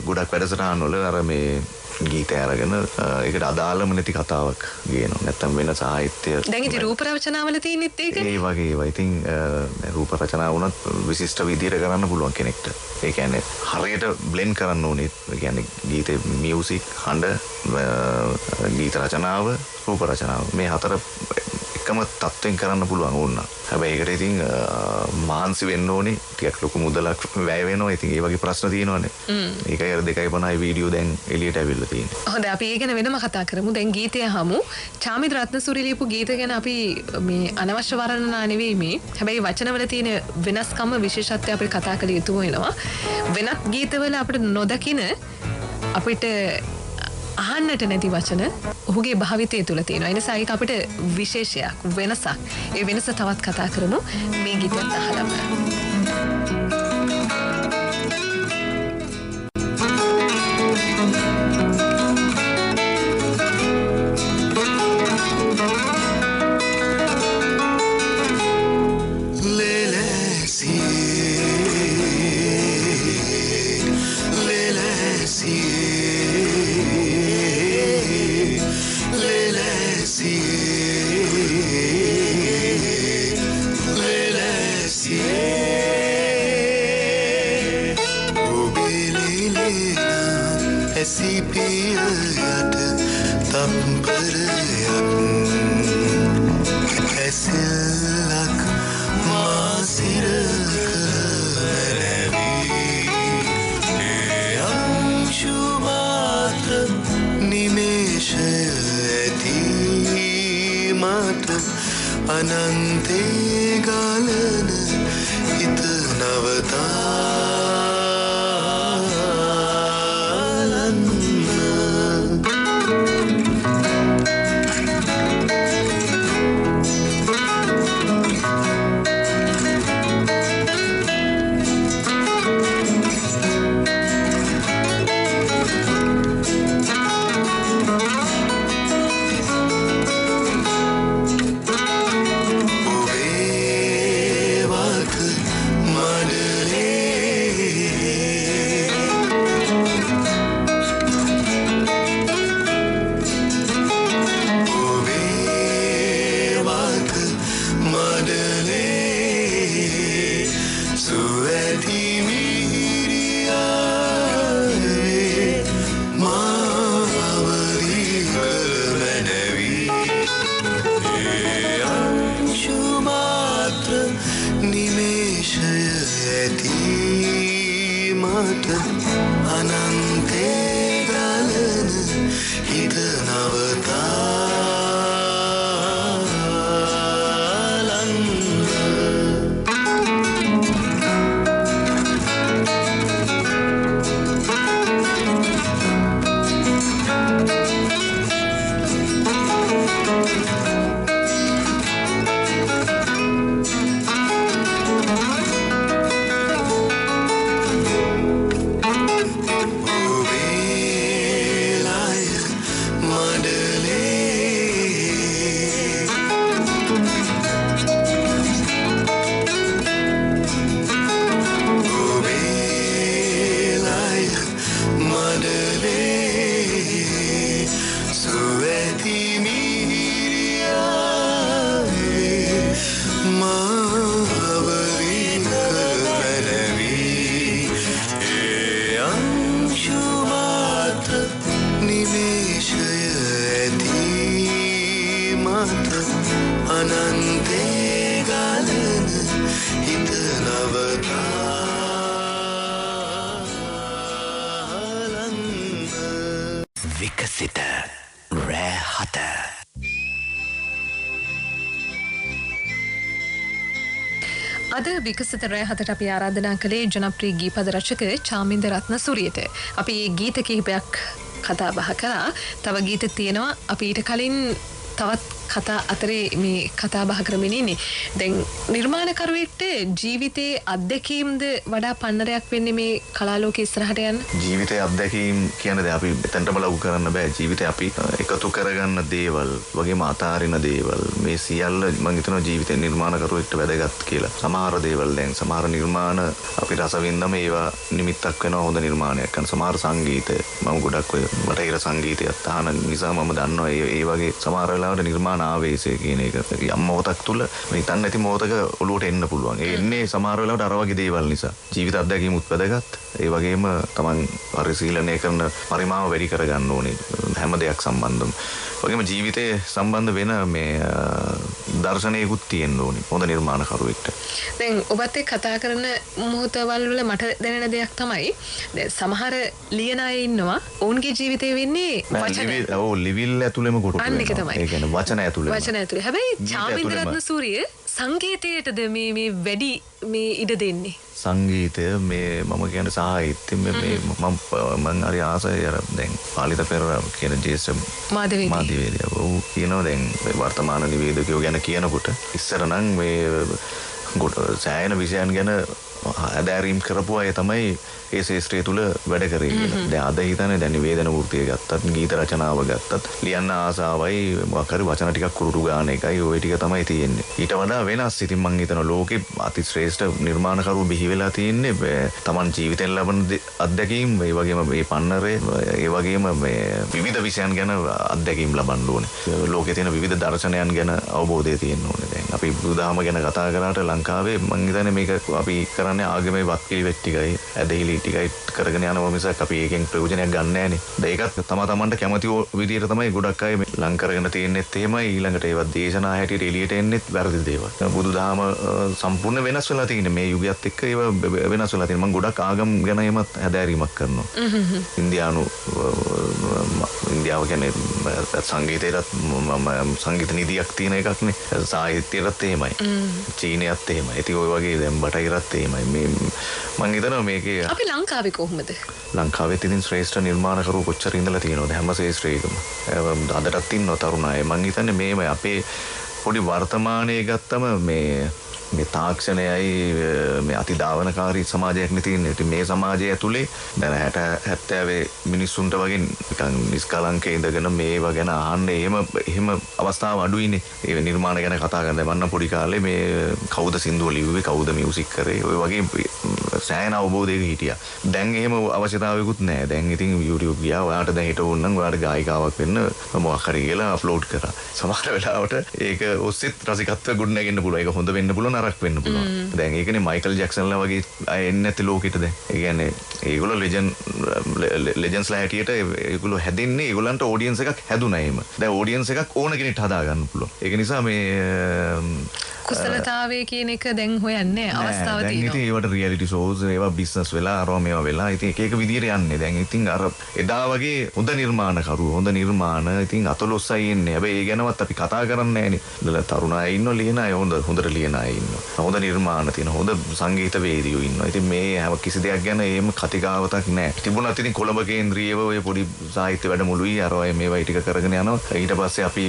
ගොඩක් වැඩසටහන් වල අර මේ ගීතය අරගෙන ඒකට අදාළම නැති කතාවක් ගේනවා. නැත්තම් වෙන සාහිත්‍ය දැන් ඉතින් රූප රචනාවල තියෙනෙත් ඒක. ඒ වගේ ඒවා. ඉතින් රූප රචනා වුණත් විශිෂ්ට විදියට කරන්න පුළුවන් කෙනෙක්ට. ඒ කියන්නේ හරියට බ්ලෙන්ඩ් කරන්න ඕනේ. ඒ කියන්නේ ගීතේ මියුසික්, හඬ, ගීත රචනාව, රූප රචනාව මේ හතර එකම තත්ත්වෙන් කරන්න පුළුවන් ඕන. හැබැයි ඒකට ඉතින් මහන්සි වෙන්න ඕනේ. ටිකක් ලොකු මුදලක් වැය වෙනවා. ඉතින් ඒ වගේ ප්‍රශ්න තියෙනවානේ. ඒකයි අර 2.50 වීඩියෝ දැන් එළියට ඇවිල්ලා තියෙන්නේ. හොඳයි අපි ඒ ගැන වෙනම කතා කරමු. දැන් ගීතය අහමු. චාමිද රත්නසූරිය ලියපු ගීත ගැන අපි මේ අනවශ්‍ය වර්ණනා නෙවෙයි මේ. හැබැයි වචනවල තියෙන වෙනස්කම විශේෂත්වය අපිට කතා කළ යුතු වෙනවා. වෙනත් ගීතවල අපිට නොදකින අපිට අහන්නට නැති වචන ඔහුගේ භාවිතය තුළ තියෙනවා. ඒ නිසා ඒක අපිට විශේෂයක් වෙනසක්. ඒ වෙනස තවත් කතා කරමු මේ ගීතයත් අහලම. අනන්තේ ගලන හිත විකසිත රෑ හත. අද විකසිත රෑ හතට අපි ආරාධනා කළේ ජනප්‍රී ගීපද රචක චාමින්ද රත්නසූරියට. අපි මේ ගීත කිහිපයක් කතා බහ කරා. තව ගීත තියෙනවා. අපි ඊට කලින් තවත් කතා අතරේ මේ කතා බහ කරමින් ඉන්නේ. දැන් නිර්මාණකරුවෙක්ට ජීවිතයේ අත්දැකීම්ද වඩා පන්නරයක් වෙන්නේ මේ කලාලෝකයේ ඉස්සරහට යන්න. ජීවිතයේ අත්දැකීම් කියන්නේ අපි එතනටම ලඟු කරන්න බෑ. ජීවිතේ අපි එකතු කරගන්න දේවල්, වගේම අතාරින දේවල්, මේ සියල්ල මම හිතනවා ජීවිතේ නිර්මාණකරුවෙක්ට වැදගත් කියලා. සමහර දේවල් දැන් සමහර නිර්මාණ අපි රස විඳම ඒවා නිමිත්තක් වෙනවා හොඳ නිර්මාණයක් කරන. සමහර සංගීත මම ගොඩක් ඔය බටහිර සංගීතයත් අහන නිසා මම දන්නවා ඒ වගේ සමහර වෙලාවට නිර්මාණ ආවේශය කියන එක යම් මොහොතක් තුල මේ හිතන්නේ නැති මොහොතක ඔලුවට එන්න පුළුවන්. ඒ එන්නේ සමහර වෙලාවට අර වගේ දේවල් නිසා. ජීවිත අත්දැකීමුත් වැදගත්. ඒ වගේම Taman පරිශීලනය කරන පරිමාව වැඩි කරගන්න ඕනේ හැම දෙයක් සම්බන්ධව. වගේම ජීවිතයේ සම්බන්ධ වෙන මේ දර්ශනයකුත් තියෙන්න ඕනේ හොඳ නිර්මාණකරුවෙක්ට. දැන් ඔබත් එක්ක කතා කරන මොහොතවල වල මට දැනෙන දෙයක් තමයි දැන් සමහර ලියන අය ඉන්නවා ඔවුන්ගේ ජීවිතේ වෙන්නේ වචන. ඔව් ලිවිල් ඇතුළෙම කොටු වෙනවා. ඒ කියන්නේ වචන ඇතුළෙම. වචන ඇතුළේ. හැබැයි චාමින්ද රත්නසූරිය සංගීතයටද මේ වැඩි මේ ඉඩ දෙන්නේ? සංගීතය මේ මම කියන සාහිත්‍ය මම හරි ආසයි අර දැන් පාලිත පෙරේරා කියන ජේෂ්ඨ මාධ්‍යවේදියා ඔව් කියනවා දැන් වර්තමාන නිවේදකයෝ ගැන කියනකොට ඉස්සර නම් මේ සෑහෙන විෂයන් ගැන ආදාරීම් කරපු අය තමයි ඒ ශාස්ත්‍රය තුල වැඩ කරේ කියලා. දැන් අද හිතන්නේ දැන් නිවේදන වෘත්තිය ගත්තත් ගීත රචනාව ගත්තත් ලියන්න ආසාවයි මොකක් හරි වචන ටිකක් කුරුටු ගන්න එකයි ওই ටික තමයි තියෙන්නේ. ඊට වඩා වෙනස්. ඉතින් මම හිතනවා ලෝකේ අති ශ්‍රේෂ්ඨ නිර්මාණකරුවෝ බිහි වෙලා තියෙන්නේ තමන් ජීවිතෙන් ලබන අත්දැකීම් ඒ වගේම මේ පන්නරේ ඒ වගේම මේ විවිධ විෂයන් ගැන අත්දැකීම් ලබන්න ඕනේ. ලෝකේ තියෙන විවිධ දර්ශනයන් ගැන අවබෝධය තියෙන්න ඕනේ. දැන් අපි බුදුදහම ගැන කතා කරාට ලංකාවේ මම හිතන්නේ මේක අපි කරන්නේ ආගමේ වත්පිළිවෙත් ටිකයි ඇදහිලි ටිකයි කරගෙන යනවා මිසක් අපි ඒකෙන් ප්‍රයෝජනයක් ගන්න නැහැනේ. ඒකත් තමන්ට කැමති විදියට තමයි ගොඩක් අය ලං කරගෙන තියෙන්නේත් එහෙමයි. ඊළඟට ඒවත් දේශනා හැටියට එළියට එන්නෙත් වැරදි දේවල්. බුදුදහම සම්පූර්ණ වෙනස් වෙලා තියෙන්නේ මේ යුගයත් එක්ක ඒව වෙනස් වෙලා තියෙනවා. මම ගොඩක් ආගම් ගැන එමත් හැදෑරීමක් කරනවා. ඉන්දියාව කියන්නේ සංගීතයටත් සංගීත නිදියක් තියෙන එකක්නේ. සාහිත්‍යයටත් එහෙමයි. චීනයත් එහෙමයි. ඉතින් ওই වගේ දැන් බටහිරත් එහෙමයි. මේ මම හිතනවා මේකේ අපි ලංකාවේ කොහොමද? ලංකාවේ තියෙන ශ්‍රේෂ්ඨ නිර්මාණකරුවෝ කොච්චර ඉඳලා තියෙනවද හැම ශාස්ත්‍රයකම. අදටත් ඉන්නවා තරුණ අය. මම හිතන්නේ මේම අපේ පොඩි වර්තමානයේ ගත්තම මේ තාක්ෂණයයි මේ අතිදාවනකාරී සමාජයක් නේ තියෙන්නේ. ඉතින් මේ සමාජය ඇතුලේ දැන් 60 70 මිනිස්සුන්ට වගේ නිකන් නිස්කලංකේ ඉඳගෙන මේවා ගැන අහන්න එහෙම අවස්ථාව අඩුයිනේ. ඒ නිර්මාණ ගැන කතා කරන්න මන්න පොඩි කාලේ මේ කවුද සින්දුව ලිව්වේ කවුද මියුසික් කරේ ඔය වගේ සෑහෙන අවබෝධයක හිටියා. දැන් එහෙම අවශ්‍යතාවයකුත් නැහැ. දැන් ඉතින් YouTube ගියා ඔයාට දැන් හිට ඕන නම් ඔයාට ගායිකාවක් වෙන්න මොකක් හරි කියලා අප්ලෝඩ් කරා. සමහර වෙලාවට ඒක ඔස්සෙත් රසිකත්වය ගොඩනගෙන්න පුළුවන්. ඒක හොඳ වෙන්න පුළුවන් නරක වෙන්න පුළුවන්. දැන් ඒකනේ මයිකල් ජැක්සන්ලා වගේ අය එන්නේ නැති ලෝකෙට දැන්. ඒ කියන්නේ ඒගොල්ලෝ ලෙජන්ඩ්ස්ලා හැටියට ඒගොල්ලෝ හැදෙන්නේ ඒගොල්ලන්ට ඔඩියන්ස් එකක් හැදුනා එහෙම. දැන් ඔඩියන්ස් එකක් ඕන කෙනෙක්ට හදා ගන්න පුළුවන්. ඒක නිසා මේ කුසලතාවය කියන එක දැන් හොයන්නේ අවස්ථාව තියෙනවා. දැන් ඉතින් ඒවට රියැලිටි ෂෝස් ඒවා බිස්නස් වෙලා අරවා මේවා වෙලා ඉතින් එක විදියට යන්නේ. දැන් ඉතින් අර එදා වගේ හොඳ නිර්මාණකරුවෝ හොඳ නිර්මාණ ඉතින් අතලොස්සයි එන්නේ. හැබැයි ඒ ගැනවත් අපි කතා කරන්නේ නැහැනේ. තරුණ අය ඉන්නවා ලියන අය හොඳට ලියන අය ඉන්නවා. හොඳ නිර්මාණ තියෙන හොඳ සංගීත වේදිකයෝ ඉන්නවා. ඉතින් මේ හැම කිසි දෙයක් ගැන එහෙම කතිකාවතක් නැහැ. තිබුණත් ඉතින් කොළඹ කේන්ද්‍රීයව ඔය පොඩි සාහිත්‍ය වැඩමුළුයි අරවා මේවා ටික කරගෙන යනවා. ඊට පස්සේ අපි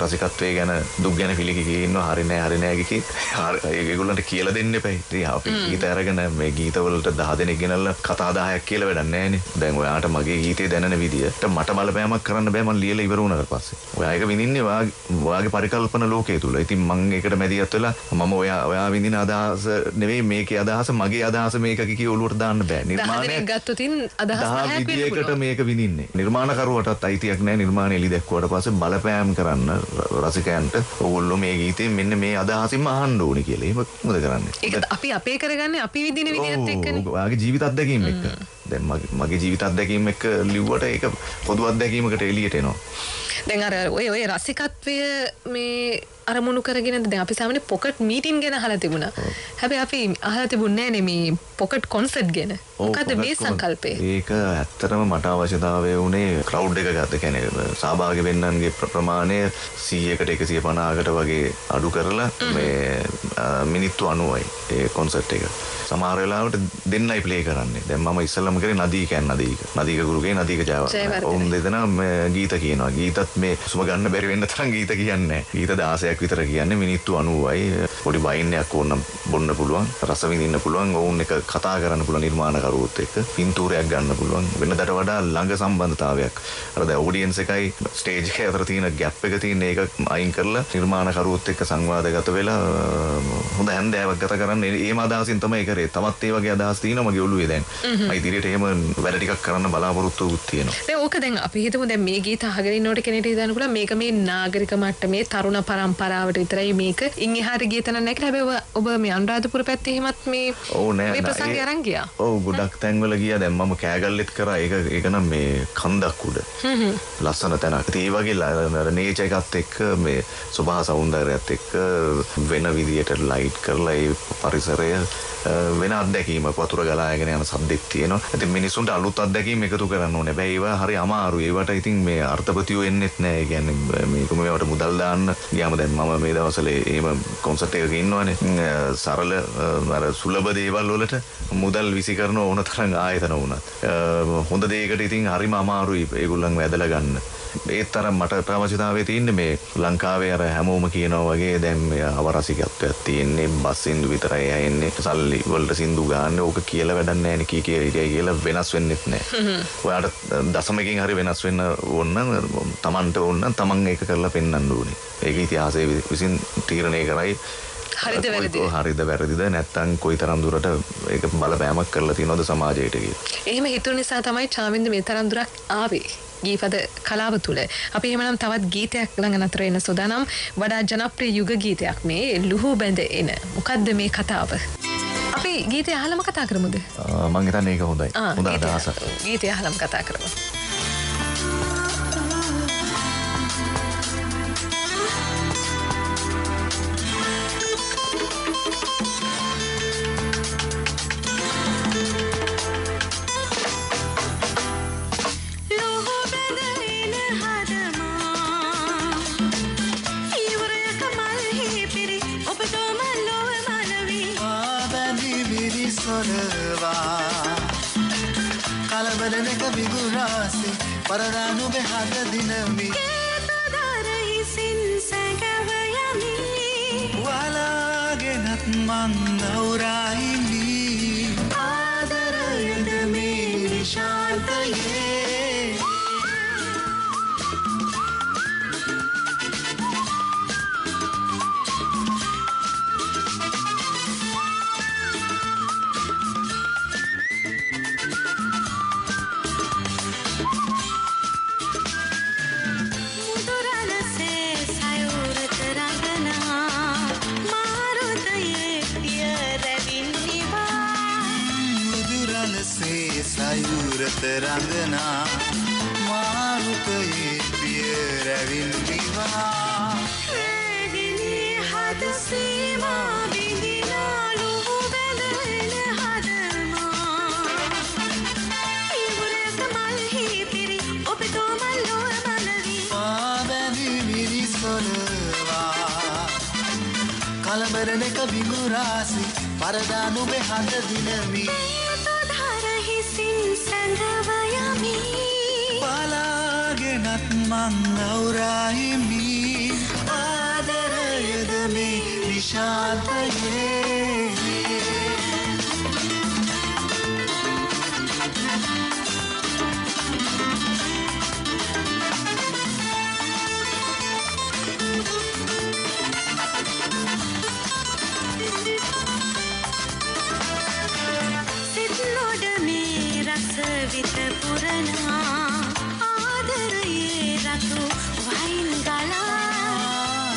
රසිකත්වයේ ගැන දුක් ගැන පිළිකිකේ ඉන්නවා. හරි නෑ ඒගොල්ලන්ට කියලා දෙන්න එපා. ඉතින් අපි ගීත අරගෙන මේ ගීතවලට 10 දෙනෙක් ගෙනල්ලා කතා 10ක් කියලා වැඩක් නැහැනේ. දැන් ඔයාට මගේ ගීතේ දැනෙන විදියට මට බලපෑමක් කරන්න බෑ. මම ලියලා ඉවර වුණාට පස්සේ. ඔයා ඒක විඳින්නේ ඔයාගේ පරිකල්පන ලෝකයේ තුල. ඉතින් මම ඒකට මැදිහත් වෙලා මම ඔයා විඳින අදහස නෙවෙයි මේකේ අදහස මගේ අදහස මේක කිකී ඔලුවට දාන්න බෑ. නිර්මාණය ගත්තොතින් අදහස් 10ක් විදියකට මේක විඳින්නේ. නිර්මාණකරුවටත් අයිතියක් නැහැ. නිර්මාණ එලි දැක්කුවාට පස්සේ බලපෑම් කරන්න රසිකයන්ට ඕගොල්ලෝ මේ ගීතේ මෙන්න මේ අදහසින්ම අහන්න ඕනේ කියලා. එහෙම මොකද කරන්නේ? ඒක අපි අපේ කරගන්නේ අපි විඳින විදිහත් එක්කනේ. ඔයාගේ ජීවිත අත්දැකීම් එක්ක. දැන් මගේ ජීවිත අත්දැකීම් එක්ක ලිව්වට ඒක පොදු අත්දැකීමකට එළියට එනවා. දැන් අර ඔය රසිකත්වය මේ අරමුණු කරගෙන දැන් අපි සාමාන්‍ය පොකට් මීටින් ගැන අහලා තිබුණා. හැබැයි අපි අහලා තිබුණේ නැහැ මේ පොකට් කොන්සර්ට් ගැන. මොකද්ද මේ සංකල්පය? ඒක ඇත්තටම මට අවශ්‍යතාවය උනේ ක්‍රවුඩ් එක ගන්න. කියන්නේ සහභාගී වෙන්නන්ගේ ප්‍රමාණය 100කට 150කට වගේ අඩු කරලා මේ මිනිත්තු 90යි ඒ කොන්සර්ට් එක. සමහර වෙලාවට දෙන්නයි ප්ලේ කරන්නේ. දැන් මම ඉස්සෙල්ලාම කරේ නදීක ගුරුගේ නදීක ජයවර්ධන. ඔවුන් දෙදෙනා ගීත කියනවා. ගීතත් මේ සුම ගන්න බැරි වෙන්න තරම් ගීත කියන්නේ නැහැ. ගීත 16ක් විතර කියන්නේ මිනිත්තු 90යි. පොඩි වයින් එකක් ඕනනම් බොන්න පුළුවන්. රස විඳින්න පුළුවන්. ඔවුන් එක කතා කරන්න පුළුවන් නිර්මාණකරුවොත් එක්ක. පින්තූරයක් ගන්න පුළුවන්. වෙනදට වඩා ළඟ සම්බන්ධතාවයක්. අර දැන් ඔඩියන්ස් එකයි ස්ටේජ් එකේ අතර තියෙන ගැප් එක තියෙන ඒක අයින් කරලා නිර්මාණකරුවොත් එක්ක සංවාදගත වෙලා හොඳ හැන්දෑවක් ගත කරන්න ඒම අදහසින් තමයි කරේ. තවත් ඒ වගේ අදහස් තියෙනවා මගේ ඔළුවේ දැන්. මම ඉදිරියට එහෙම වැඩ ටිකක් කරන්න බලාපොරොත්තුවක් තියෙනවා. දැන් ඕක දැන් අපි හිතමු දැන් මේ ගීත අහගෙන ඉන්නකොට කෙනෙක්ට හිතන්න පුළුවන් මේක මේ නාගරික මට්ටමේ තරුණ පරම්පරාවට විතරයි මේක. ඉන් එහාට ගීත නැහැ කියලා. හැබැයි ඔබ මේ අනුරාධපුර පැත්තේ එහෙමත් මේ මේ ප්‍රසංගය අරන් ගියා. ඔව් ගොඩක් තැන්වල ගියා. දැන් මම කෑගල්ලෙත් කරා. ඒක නම් මේ කන්දක් උඩ. ලස්සන තැනක්. ඒ වගේ නේචර් එකත් එක්ක මේ සුභා සෞන්දර්යයත් එක්ක වෙන විදියට ලයිට් කරලා ඒ පරිසරය වෙන අත්දැකීමක් වතුර ගලාගෙන යන සද්දෙක් තියෙනවා. ඉතින් මිනිස්සුන්ට අලුත් අත්දැකීම් එකතු කරන්න ඕනේ. හැබැයි ඒවා හරි අමාරුයි. ඒවට ඉතින් මේ අර්ථපතියෝ එන්නෙත් නැහැ. ඒ කියන්නේ මේවට මුදල් දාන්න ගියාම දැන් දැන් මම මේ දවස්වල එහෙම කොන්සර්ට් එකක ඉන්නවනේ සරල අර සුලභ දේවල් වලට මුදල් විසි කරන ඕන තරම් ආයතන වුණත් හොඳ දෙයකට ඉතින් හරිම අමාරුයි ඒගොල්ලන්ව ඇදලා ගන්න. ඒත් අර මට ප්‍රවචිතාවේ තියෙන්නේ මේ ලංකාවේ අර හැමෝම කියනවා වගේ දැන් මේ අවරසිකත්වයක් තියෙන්නේ බස් සින්දු විතරයි ඇහෙන්නේ සල්ලි වලට සින්දු ගන්න ඕක කියලා වැඩක් නැහැ නේ කී කියලා වෙනස් වෙන්නෙත් නැහැ. ඔයාලට දශමකින් හරි වෙනස් වෙන්න ඕන නම් Tamanට ඕන නම් Taman ඒක කරලා පෙන්වන්න ඕනේ. ඒක ඉතිහාසයේ විසින් තීරණය කරයි හරිද වැරදිද නැත්තම් කොයිතරම් දුරට ඒක බලපෑමක් කරලා තියෙනවද සමාජයට කියලා. එහෙම හිතුව නිසා තමයි චාමින්ද මේ තරම් දුරක් ආවේ. ගීපද කලාව තුළ අපි එහෙමනම් තවත් ගීතයක් ළඟ නතර වෙන සෝදානම් වඩා ජනප්‍රිය යුග ගීතයක් මේ ලුහු බැඳ එන. මොකද්ද මේ කතාව? අපි ගීතය අහලම කතා කරමුද? මං හිතන්නේ ඒක හොඳයි. හොඳ අදහසක්. ගීතය අහලම කතා කරමු. කලබලනක විගුරාසි පරදානු බෙහද දිනමි කේතදරහිසින් සැඟවයමි වලාගෙනත් මං නවුරාහිමි ආදරයද මේ ශාන්තයේ සයුරත රඳනා මාරුතයේ පිය රැවින් විවා රැගිනී හද සීමා විඳිනා ලුහු බැඳෙන හදමා ඉවුරක මල්හි පිරි ඔබ තෝමල්ලොව මනවි පාබැඳි මිරිස්කොලවා කලබරනක විගුරාසි පරදානු බෙහද දිනමි සැඟවයමි බලාගෙනත් මං නවුරාහිමි ආදරයද මේ නිශාන්තයේ විත පුරනා ආදරයේ රතු වයින් ගලා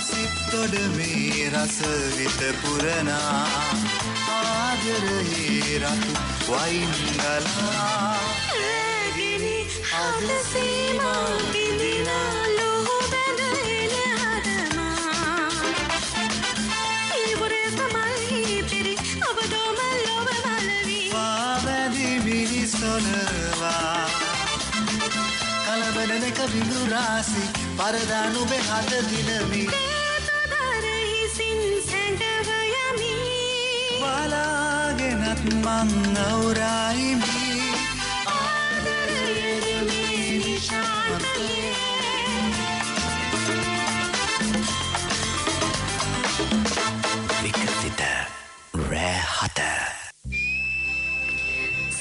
සිත්තොඩ මේ රස විත පුරනා ආදරයේ රතු වයින් ගලා රැගිනි හද සීමා විඳිනා ලුහු බැඳෙන හදමා ඉවුරක මල්හි පිරි ඔබ දෝමල්ලොව මලවි පාබැඳි මිරිසොලවා කලබලනක විඳුරාසි පරදානු බෙහද දිනමි කේතදරහිසින් සැඟවයමි බලාගෙනත් මං නවුරාහිමි ආදරයද මේ නිශාන්තයේ විකසිත රෑ හත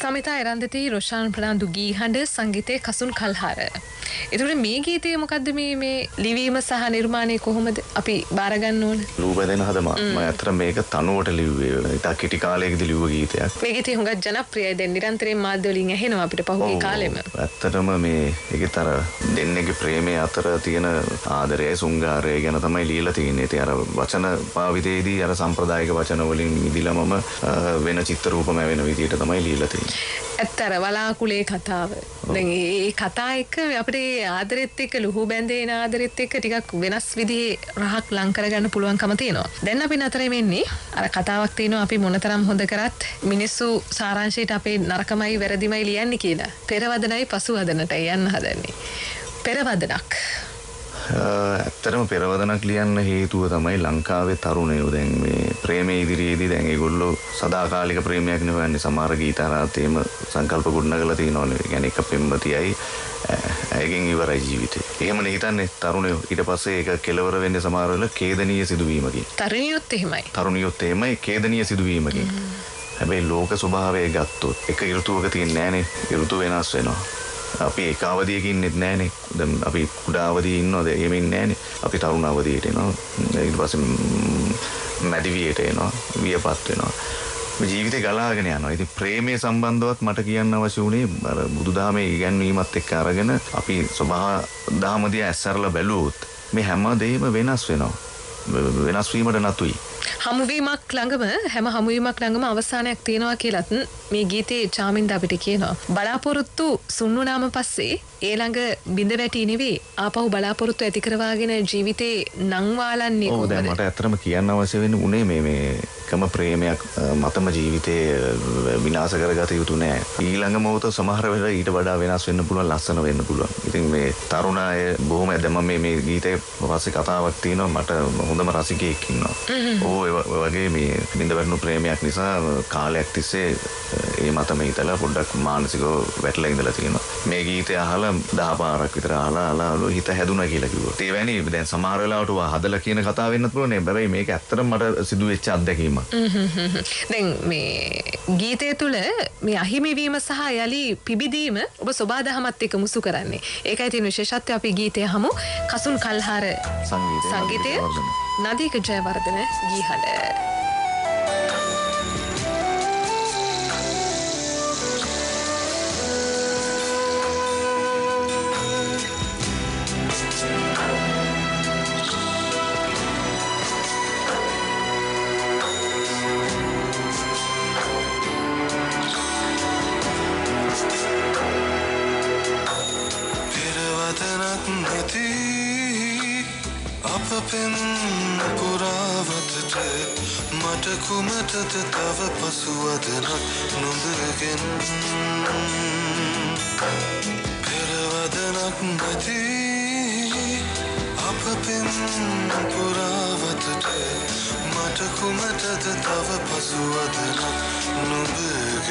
සමිතා එරන්දති රොෂාන් ප්‍රනාන්දු ගී හඬ සංගීතය කසුන් කල්හාර. එතකොට මේ ගීතය මොකද්ද මේ ලිවීම සහ නිර්මාණය කොහොමද අපි බාරගන්න ඕන? ලූබැදෙන හදම මම අතර මේක තනුවට ලිව්වේ. ඉතින් කිටි කාලයකදී ලිව්ව ගීතයක්. මේ ගීතය හුඟක් ජනප්‍රියයි. දැන් නිරන්තරයෙන් මාධ්‍ය වලින් ඇහෙනවා අපිට පහුගිය කාලෙම. ඇත්තටම මේ ඒකේ තර දෙන්නේගේ ප්‍රේමය අතර තියෙන ආදරය සුංගාරය ගැන තමයි ලියලා තියෙන්නේ. ඉතින් අර වචන භාවිතයේදී අර සම්ප්‍රදායික වචන වලින් මිදිලාමම වෙන චිත්‍ර රූපම වෙන විදිහට තමයි ලියලා තියෙන්නේ. ඇත්තර වලාකුලේ කතාව. දැන් මේ කතා එක්ක අපිට ආදරෙත් එක්ක ලුහු බැඳේන ආදරෙත් එක්ක ටිකක් වෙනස් විදිහේ රහක් ලං කරගන්න පුළුවන්කම තියෙනවා. දැන් අපි නතර වෙන්නේ අර කතාවක් තියෙනවා අපි මොනතරම් හොඳ කරත් මිනිස්සු සාරාංශයට අපේ නරකමයි වැරදිමයි ලියන්නේ කියලා. පෙරවදනයි පසුවදනටයි යන්න හදන්නේ. පෙරවදනක් ඇත්තටම පෙරවදනක් ලියන්න හේතුව තමයි ලංකාවේ තරුණයෝ දැන් මේ ප්‍රේමයේ ඉදිරියේදී දැන් ඒගොල්ලෝ සදාකාලික ප්‍රේමයක් නෙවෙයි සමහර ගීතාරාතේම සංකල්ප ගොඩනගලා තියෙනවනේ. ඒ කියන්නේ එක පෙම්වතියයි ඇයගෙන් ඉවරයි ජීවිතේ. එහෙමනේ හිතන්නේ තරුණයෝ. ඊට පස්සේ ඒක කෙලවර වෙන්නේ සමහර වෙලාවට ඛේදනීය සිදුවීමකින්. තරුණියොත් එහෙමයි. තරුණියොත් එහෙමයි ඛේදනීය සිදුවීමකින්. හැබැයි ලෝක ස්වභාවය ගත්තොත් එක ඍතුවක තියෙන්නේ නැහනේ. ඍතු වෙනස් වෙනවා. අපි ඒක අවධියක ඉන්නෙත් නැහනේ. දැන් අපි කුඩා අවධියේ ඉන්නවද? එහෙම ඉන්නේ නැහනේ. අපි තරුණ අවධියට එනවා. ඊට පස්සේ මැදි වියට එනවා. වියපත් වෙනවා. මේ ජීවිතේ ගලාගෙන යනවා. ඉතින් ප්‍රේමයේ සම්බන්ධවත් මට කියන්න අවශ්‍ය වුණේ අර බුදුදහමේ ඉගැන්වීමත් එක්ක අරගෙන අපි ස්වභාව දහම දිහා ඇස්සරලා බැලුවොත් මේ හැම දෙයක්ම වෙනස් වෙනවා. වෙනස් වීමට නතුයි. හමුවීමක් ළඟම හැම හමුවීමක් ළඟම අවසානයක් තියෙනවා කියලත් මේ ගීතේ චාමින්ද අපිට කියනවා. බලාපොරොත්තු සුන්නුනාම පස්සේ ඒ ළඟ බිඳ වැටි නෙවෙයි ආපහු බලාපොරොත්තු ඇති කරවාගෙන ජීවිතේ නංවාලන්නේ කොහොමද? ඔව් දැන් මට ඇත්තටම කියන්න අවශ්‍ය වෙන්නේ උනේ මේ එකම ප්‍රේමයක් මතම ජීවිතේ විනාශ කරගත යුතු නෑ. ඊළඟ මොහොත සමහර වෙලාවට ඊට වඩා වෙනස් වෙන්න පුළුවන්, ලස්සන වෙන්න පුළුවන්. ඉතින් මේ තරුණ අය බොහොම දැන් මම මේ ගීතේ පස්සේ කතාවක් තියෙනවා මට හොඳම රසිකයෙක් ඉන්නවා. ඔය වගේ මේ බිඳ වැටුණු ප්‍රේමයක් නිසා කාලයක් තිස්සේ ඒ මතම හිතලා පොඩ්ඩක් මානසිකව වැටලා ඉඳලා තියෙනවා. මේ ගීතය අහලා 10 පාරක් විතර අහලා හිත හැදුනා කියලා කිව්වා. ඒ වැනි දැන් සමහර වෙලාවට හදලා කියන කතාව වෙන්නත් පුළුවන්. හැබැයි මේක ඇත්තටම මට සිදු වෙච්ච අත්දැකීමක්. දැන් මේ ගීතය තුළ මේ අහිමිවීම සහ යලි පිබිදීම ඔබ සොබාදහමත් එක්ක මුසු කරන්නේ. ඒකයි තියෙන විශේෂත්වය. අපි ගීතය හමු. කසුන් කල්හාර සංගීතය නදීක ජයවර්ධන ගීහඬ. පෙම් පුරාවතට මට කුමටද තව පසුවදනක් නොදගෙන පෙරවදනක් නැති අප පෙම් පුරාවතට මට කුමටද තව පසුවදනක් නොදගෙන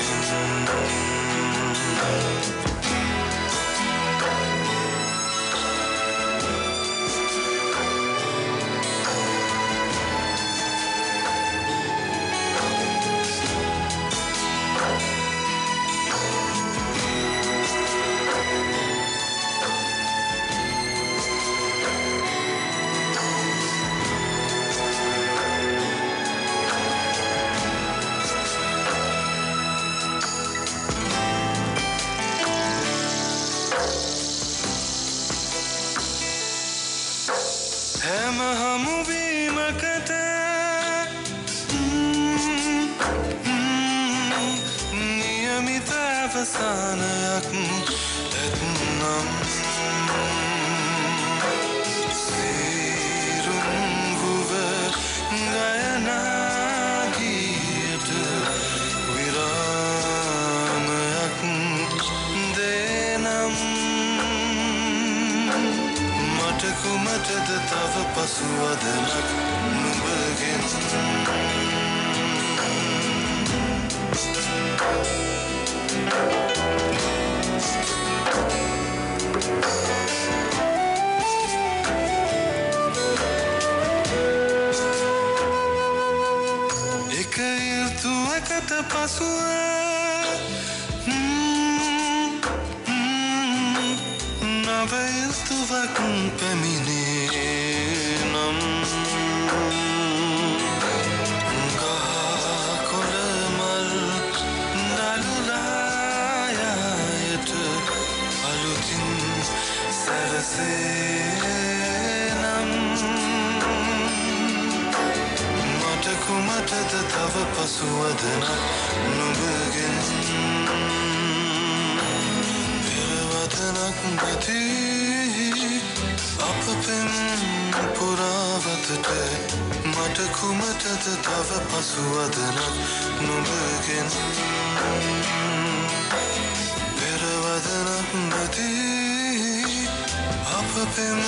අප අප පෙම්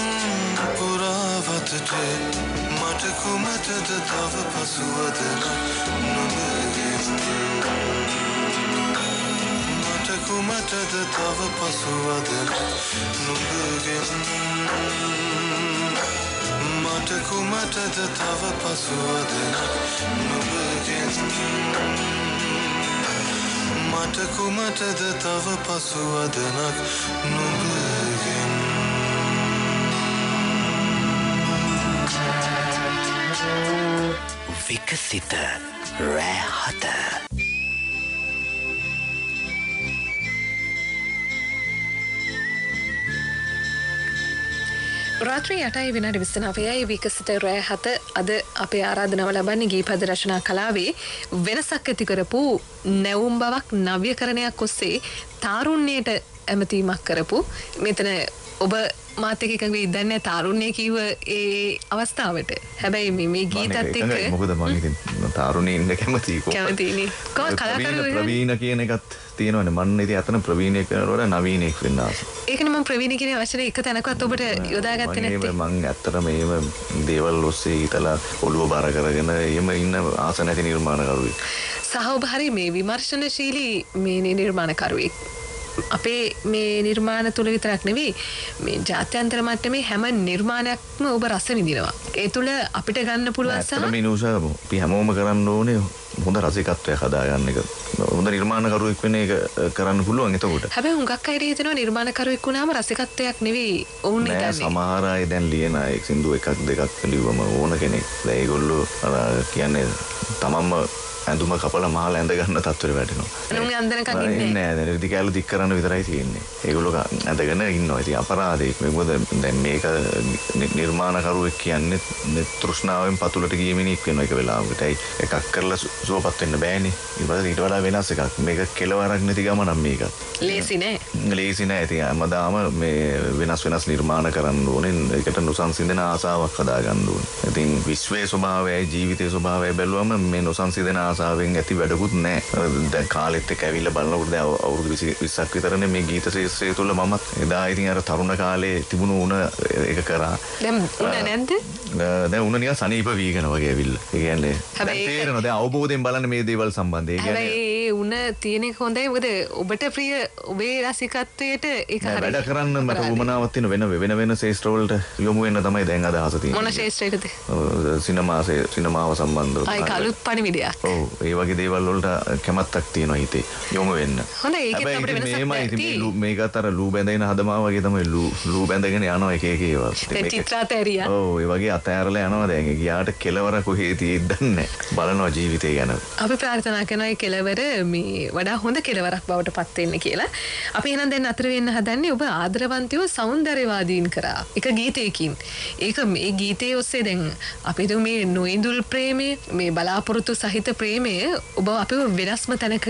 පුරාවතට මට කුමටද තව පසුවදන නුඹගෙන් මට කුමටද තව පසුවදන නුඹගෙන් මට කුමටද තව පසුවදන නුඹගෙන් මට කුමටද තව පසුවදනක් නුඹගෙන් විකසිත රැහත රාත්‍රී 8යි විනාඩි 29යි විකසිත රෑ 7 අද අපේ ආරාධනාව ලබන්නේ ගීපද රචනා කලාවේ වෙනසක් ඇති කරපු නැවුම් බවක් නව්‍යකරණයක් ඔස්සේ තාරුණ්‍යයට ඇමතීමක් කරපු මෙතන ඔබ මාත් එක්ක එකඟ වෙයි දන්නේ තාරුණ්‍ය කිව්ව ඒ අවස්ථාවට. හැබැයි මේ ගීතත් එක්ක මොකද මම ඉතින් තාරුණ්‍ය ඉන්න කැමතියි කැමතිනේ. කොහොම කලාකරුවෝ ප්‍රවීණ කියන එකත් තියෙනවනේ. මම ඉතින් අතන ප්‍රවීණයෙක් වෙනකොට වඩා නවීනෙක් වෙන්න ආසයි. ඒකනේ මම ප්‍රවීණ කියන වචනේ එක තැනකවත් ඔබට යොදාගත්තේ නැත්තේ. මම ඇත්තටම මේව දේවල් ඔස්සේ හිතලා ඔළුව බර කරගෙන එහෙම ඉන්න ආස නැති නිර්මාණකරුවෙක්. සහ ඔබ හරි මේ විමර්ශනශීලී මේ නිර්මාණකරුවෙක්. අපේ මේ නිර්මාණ තුළ විතරක් නෙවෙයි මේ ජාත්‍යන්තර මට්ටමේ හැම නිර්මාණයක්ම ඔබ රස විඳිනවා. ඒ තුළ අපිට ගන්න පුළුවන් සහ ඇත්තටම ඉනුසා අපි හැමෝම කරන්න ඕනේ හොඳ රසිකත්වයක් හදාගන්න එක. හොඳ නිර්මාණකරුවෙක් වෙන එක කරන්න පුළුවන් එතකොට. හැබැයි හුඟක් අය හිතනවා නිර්මාණකරුවෙක් වුණාම රසිකත්වයක් නෙවෙයි ඔවුන් හිතන්නේ. සමහර අය දැන් ලියන අය සින්දු එකක් දෙකක් ලියවම ඕන කෙනෙක්. දැන් ඒගොල්ලෝ කියන්නේ තමන්ම ඇඳුම කපලා මහල ඇඳ ගන්න තත්ත්වෙට වැටෙනවා. නුඹ අන්දනකන් ඉන්නේ නෑ. දැන් ඉදි කැලු දික් කරන්න විතරයි තියෙන්නේ. ඒගොල්ලෝ ඇඳගෙන ඉන්නවා. ඉතින් අපරාධයක්. මොකද දැන් මේක නිර්මාණකරුවෙක් කියන්නේ තෘෂ්ණාවෙන් පතුලට ගිය මිනිහෙක් වෙනවා එක වෙලාවකට. එකක් කරලා සුවපත් වෙන්න බෑනේ. ඊට වඩා වෙනස් එකක්. මේක කෙලවරක් නැති ගමනක් මේකත්. ලේසි නෑ. ලේසි නෑ. ඉතින් හැමදාම මේ වෙනස් නිර්මාණ කරන්න ඕනේ. ඒකට නොසන්සිඳන ආසාවක් හදාගන්න ඕනේ. ඉතින් විශ්වයේ ස්වභාවයයි ජීවිතයේ ස්වභාවයයි බැලුවම මේ නොසන්සිඳන ආසාවෙන් ඇති වැඩකුත් නෑ. දැන් කාලෙත් එක්ක ඇවිල්ලා බලනකොට දැන් අවුරුදු 20ක් විතරනේ මේ ගීත ශාස්ත්‍රය තුළ මමත් එදා ඉතින් අර තරුණ කාලේ තිබුණු උණ ඒක කරා. දැන් උණ නැද්ද? දැන් උණ නිකන් සනීප වීගෙන වගේ ඇවිල්ලා. ඒ කියන්නේ දැන් තේරෙනවා දැන් අවබෝධයෙන් බලන්න මේ දේවල් සම්බන්ධයෙන්. ඒ කියන්නේ හැබැයි උණ තියෙන එක හොඳයි. මොකද ඔබට ප්‍රිය ඔබේ රසිකත්වයට ඒක හරියි. වැඩ කරන්න මට උමනාවක් තියෙන වෙන ශාස්ත්‍ර වලට යොමු වෙන්න තමයි දැන් අදහස තියෙන්නේ. මොන ශාස්ත්‍රයකද? සිනමාව සම්බන්ධව. ආයි කලුත් පණිවිඩයක්. ඔව් ඒ වගේ දේවල් වලට කැමැත්තක් තියෙනවා හිතේ යොමු වෙන්න. හොඳයි ඒකත් අපිට වෙනසක් තියෙනවා. මේකත් අර ලූ බැඳගෙන හදමා වගේ තමයි ලූ බැඳගෙන යනවා එක එක ඒවා. දැන් චිත්‍රාතෑරියා. ඔව් ඒ වගේ අතෑරලා යනවා දැන්. ඒ ගියාට කෙලවර කොහේ තියෙද්ද නැහැ. බලනවා ජීවිතය ගැන. අපි ප්‍රාර්ථනා කරනවා ඒ කෙලවර මේ වඩා හොඳ කෙලවරක් බවට පත් වෙන්න කියලා. අපි එහෙනම් දැන් අතර වෙන්න හදන්නේ ඔබ ආදරවන්තයව සෞන්දර්යවාදීන් කරා. එක ගීතයකින්. ඒක මේ ගීතයේ ඔස්සේ දැන් අපි මේ නොඉඳුල් ප්‍රේමය මේ බලාපොරොත්තු සහිත ප්‍රේමය ඔබ අපිව වෙනස්ම තැනක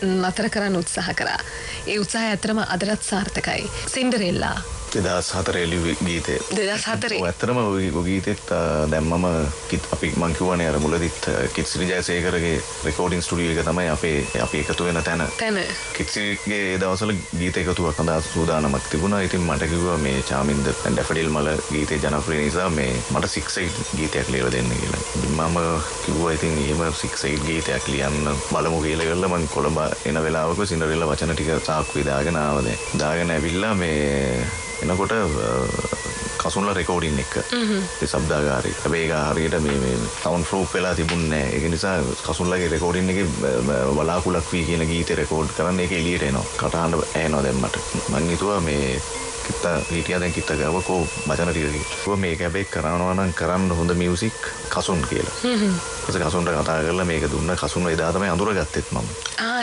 නතර කරන්න උත්සාහ කරා. ඒ උත්සාහය ඇත්තටම අදටත් සාර්ථකයි. සින්ඩරෙල්ලා 2004 එළි ගීතේ. 2004. ඇත්තටම ඔය ගීතෙත් දැන් මම මං කියවනේ අර මුලදිත් කිත්සිරි ජයසේකරගේ රෙකෝඩින් ස්ටුඩියෝ එක තමයි අපි එකතු වෙන තැන. කිත්සිරිගේ ඒ දවස්වල ගීත එකතුවක් සඳහා සූදානමක් තිබුණා. ඉතින් මට කිව්වා මේ චාමින්ද ඩැෆඩිල් මල ගීතේ ජනප්‍රිය නිසා මේ මට 6-8 ගීතයක් ලියලා දෙන්න කියලා. මම කිව්වා ඉතින් එහෙම 6-8 ගීතයක් ලියන්න බලමු කියලා ඉවරලා මං කොළඹ එන වෙලාවක සින්ඩරෙල්ලා වචන ටික සාක්කුවේ දාගෙන ආවා දැන්. දාගෙන ඇවිල්ලා මේ එනකොට කසුන්ලා රෙකෝඩින් එක ඒ ශබ්දාගාරේ. හැබැයි ඒක හරියට මේ සවුන්ඩ් ප්‍රූෆ් වෙලා තිබුණේ නැහැ. ඒක නිසා කසුන්ලාගේ රෙකෝඩින් එකේ වලාකුලක් වී කියන ගීතේ රෙකෝඩ් කරන්න ඒක එළියට එනවා. කටහඬ ඇහෙනවා දැන් මට. මං හිතුවා මේ හිටියා දැන් කිත්ත ගාව කෝ වචන ටික කිව්වා මේක හැබැයි කරනවා නම් කරන්න හොඳ මියුසික් කසුන් කියලා. ඊට කසුන්ට කතා කරලා මේක දුන්න කසුන් එදා තමයි අඳුරගත්තෙත් මම.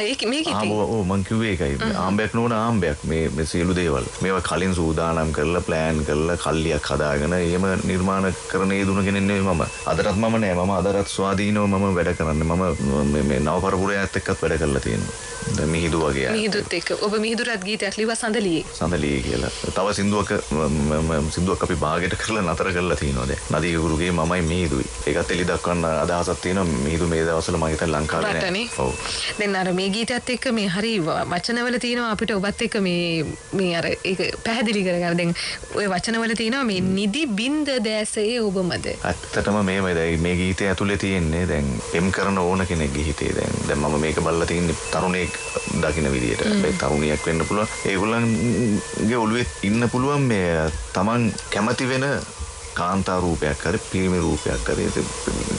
ඒක මේක ඉතින්. ඔව් මං කිව්වේ ඒකයි. ආම්බයක් නෝන ආම්බයක් මේ සියලු දේවල්. මේවා කලින් සූදානම් කරලා ප්ලෑන් කරලා කල්ලියක් හදාගෙන එහෙම නිර්මාණ කරන යෙදුන කෙනෙක් නෙවෙයි මම. අදටත් මම නෑ. මම අදටත් ස්වාධීනව මම වැඩ කරන්නේ. මම මේ නව පරපුරයත් එක්කත් වැඩ කරලා තියෙනවා. දැන් මිහිදු වගේ. මිහිදුත් එක්ක ඔබ මිහිදුරත් ගීතයක් ලිව්වා සඳලියේ. සඳලියේ කියලා. තව සින්දුවක් අපි භාගයට කරලා නතර කරලා තියෙනවා දැන්. නදී ගුරුගේ මමයි මිහිඳුයි. ඒකත් එලි දක්වන්න අදහසක් තියෙනවා. මිහිඳු මේ දවස්වල මම හිතන්නේ ලංකාවේ නෑ. ඔව්. දැන් අර මේ ගීතයත් එක්ක මේ හරි වචනවල තියෙනවා අපිට ඔබත් එක්ක මේ අර ඒක පැහැදිලි කරගන්න. දැන් ওই වචනවල තියෙනවා මේ නිදි බින්ද දැසේ ඔබමද. ඇත්තටම මේ ගීතය ඇතුලේ තියෙන්නේ දැන් එම් කරන ඕන කෙනෙක්ගේ හිතේ දැන් මම මේක බලලා තින්නේ තරුණයෙක් දකින්න විදියට. ඒ තරුණියක් වෙන්න පුළුවන්. ඒගොල්ලන්ගේ ඔළුවේ ඉන්න පුළුවන් මේ තමන් කැමති වෙන කාන්තා රූපයක් හරි පිරිමි රූපයක් හරි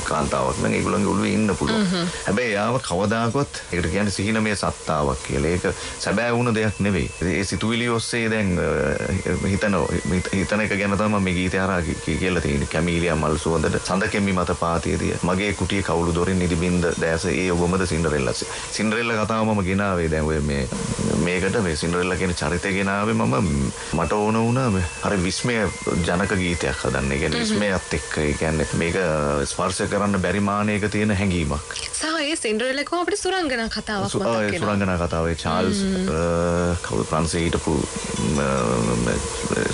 කාන්තාවක් නම් ඒගොල්ලන්ගේ ඔළුවේ ඉන්න පුළුවන්. හැබැයි යාව කවදාකවත් ඒකට කියන්නේ සිහිනමය සත්තාවක් කියලා. ඒක සැබෑ වුණ දෙයක් නෙවෙයි. ඒ සිතුවිලි ඔස්සේ දැන් හිතන එක ගැන තමයි මේ ගීතය හරහා කියලා තියෙන්නේ. කැමීලියා මල් සුවඳට සඳ කෙමි මත පාතියදී මගේ කුටිය කවුළු දොරින් නිදි බින්ද දැස ඒ ඔබමද සින්ඩරෙල්ලා. සින්ඩරෙල්ලා කතාව මම ගෙනාවේ දැන් ඔය මේකට මේ සින්ඩරෙල්ලා කියන චරිතය ගෙනාවේ මම මට ඕන වුණා හරි විස්මය ජනක ගීතයක් හදන්න. ඒ කියන්නේ විස්මයත් එක්ක ඒ කියන්නේ මේක ස්පර්ශ කරන්න බැරි මානයක තියෙන හැඟීමක්. සහ ඒ සින්ඩරෙල්ලා කොහොම අපිට සුරංගනා කතාවක් මතක් වෙනවා. සුරංගනා කතාව ඒ චාල්ස් කවුරු ප්‍රංශයේ හිටපු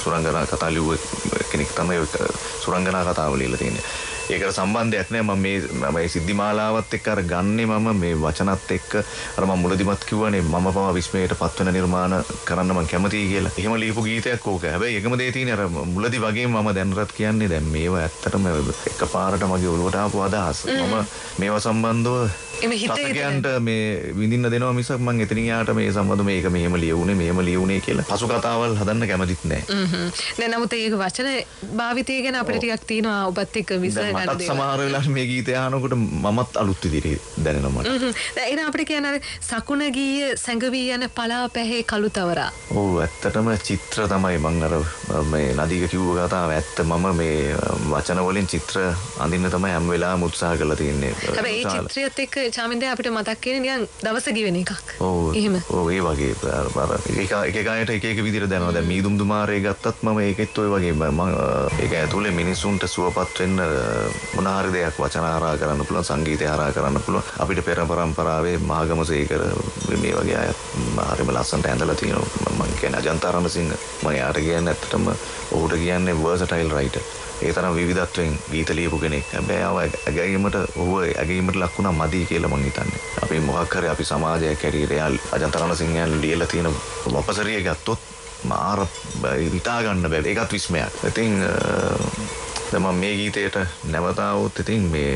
සුරංගනා කතා ලියුව කෙනෙක් තමයි සුරංගනා කතාව ලියලා තියෙන්නේ. ඒකට සම්බන්ධයක් නෑ. මම මේ සිද්ධිමාලාවත් එක්ක අර ගන්නේ මම මේ වචනත් එක්ක අර මම මුලදිමත් කිව්වනේ මම පවා විස්මයට පත්වෙන නිර්මාණ කරන්න මම කැමතියි කියලා. එහෙම ලියපු ගීතයක් ඕක. හැබැයි එකම දේ තියෙන්නේ අර මුලදි වගේම මම දැනටත් කියන්නේ දැන් මේවා ඇත්තටම එකපාරට මගේ ඔළුවට ආපු අදහස්. මම මේවා සම්බන්ධව රසිකයන්ට මේ විඳින්න දෙනවා මිසක් මම එතනින් යාට මේ සම්බන්ධව මේක මෙහෙම ලියුනේ කියලා පසු කතාවල් හදන්න කැමතිත් නෑ. දැන් නමුත් ඒක වචන භාවිතය ගැන අපිට ටිකක් තියෙනවා ඔබත් එක්ක විසඳ ගන්න. මටත් සමහර වෙලාවට මේ ගීතය අහනකොට මමත් අලුත් විදිහට දැනෙනවා මට. දැන් එන අපිට කියන අර සකුණ ගීය සැඟවී යන පලා පැහේ කළු තවරා. ඔව් ඇත්තටම චිත්‍ර තමයි මම අර මේ නදීක කිව්ව කතාව ඇත්ත. මම මේ වචන වලින් චිත්‍ර අඳින්න තමයි හැම වෙලාවෙම උත්සාහ කරලා තියෙන්නේ. හැබැයි ඒ චිත්‍රයත් එක්ක චාමින්දේ අපිට මතක් වෙන්නේ නිකන් දවස ගිවෙන එකක්. ඔව්. එහෙම. ඔව් ඒ වගේ එක අයට එක විදිහට දැනෙනවා. දැන් මීදුම් දුමාරේ ගත්තත් මම ඒකෙත් ඔය වගේ මම ඒක ඇතුලේ මිනිසුන්ට සුවපත් වෙන්න මොන හරි දෙයක් වචන හරහා කරන්න පුළුවන්, සංගීතය හරහා කරන්න පුළුවන්. අපිට පෙර පරම්පරාවේ මහගමසේකර මේ වගේ අය හරිම ලස්සනට ඇඳලා තියෙනවා. මම කියන්නේ අජන්ත රණසිංහ. මම යාට කියන්නේ ඇත්තටම ඔහුට කියන්නේ versatile writer. ඒ තරම් විවිධත්වයෙන් ගීත ලියපු කෙනෙක්. හැබැයි ආව ඇගීමට ලක් වුණා මදි කියලා මං හිතන්නේ. අපි මොකක් හරි අපි සමාජයක් හැටියට අජන්ත රණසිංහයන් ලියලා තියෙන වපසරිය ගත්තොත් මාර හිතා ගන්න බෑ. ඒකත් විස්මයක්. ඉතින් දැන් මම මේ ගීතයට නැවත આવොත් ඉතින් මේ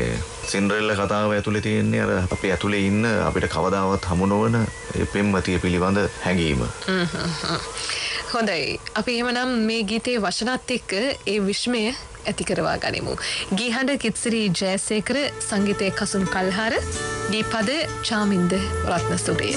සින්ඩරෙල්ලා කතාව ඇතුලේ තියෙන්නේ අර අපි ඇතුලේ ඉන්න අපිට කවදාවත් හමු නොවන ඒ පෙම්වතිය පිළිබඳ හැඟීම. හොඳයි. අපි එහෙමනම් මේ ගීතේ වචනත් එක්ක ඒ විශ්මය ඇති කරවා ගනිමු. ගීහඬ කිත්සිරි ජයසේකර, සංගීතයේ කසුන් කල්හාර, දීපද චාමින්ද රත්නසූරිය.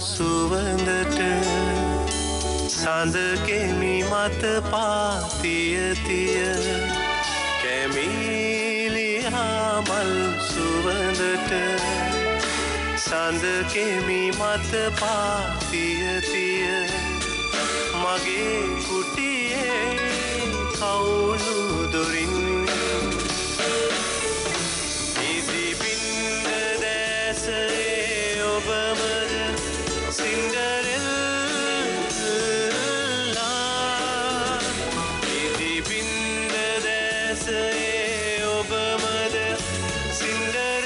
සුවඳට සඳ කෙමි මත පාතියතිය කැමීලියා මල් සුවඳට සඳ කෙමි මත පාතියතිය මගේ කුටියේ කවුළු දොරින් ඉදි බින්ද දැසේ ඔබමද සින්ඩරෙල්ලා ඉදි බින්ද දැසේ ඔබමද සින්ඩරෙල්ලා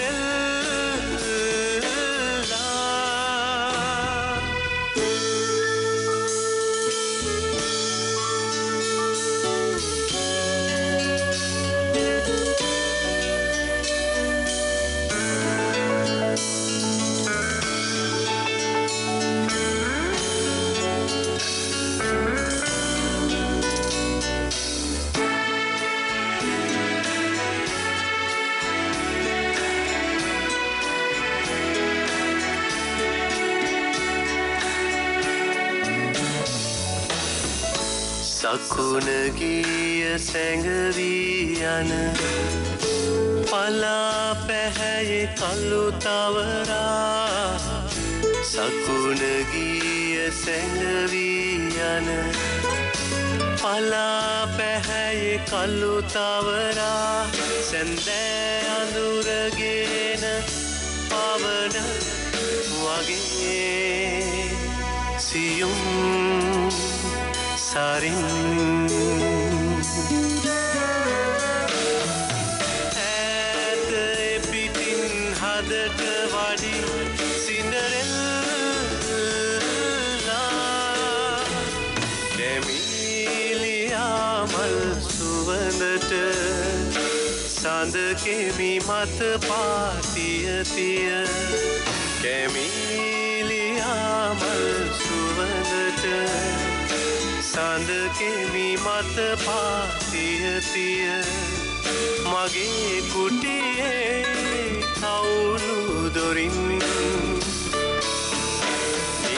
සකුණ ගිය සැඟවී යන පලා පැහැයේ කළු තවරා සකුණ ගිය සැඟවී යන පලා පැහැයේ කළු තවරා සැන්දෑ අඳුරගෙන පවන වගේ සියුම් සරින් ඈත පිටින් හදට වඩි සින්ඩරෙල්ලා කැමීලියා මල් සුවඳට සඳ කෙමි මත පාතිය තිය කැමීලියා මල් සුවඳට සඳ කෙමි මත පාතිය තිය මගේ කුටියේ කවුරු දොරින්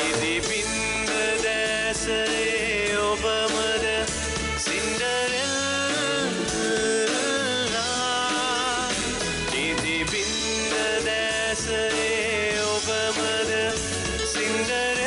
ඉදි බින්ද දැසේ ඔබමද සින්ඩරෙල්ලා ඉදි බින්ද දැසේ ඔබමද සින්ඩරෙල්ලා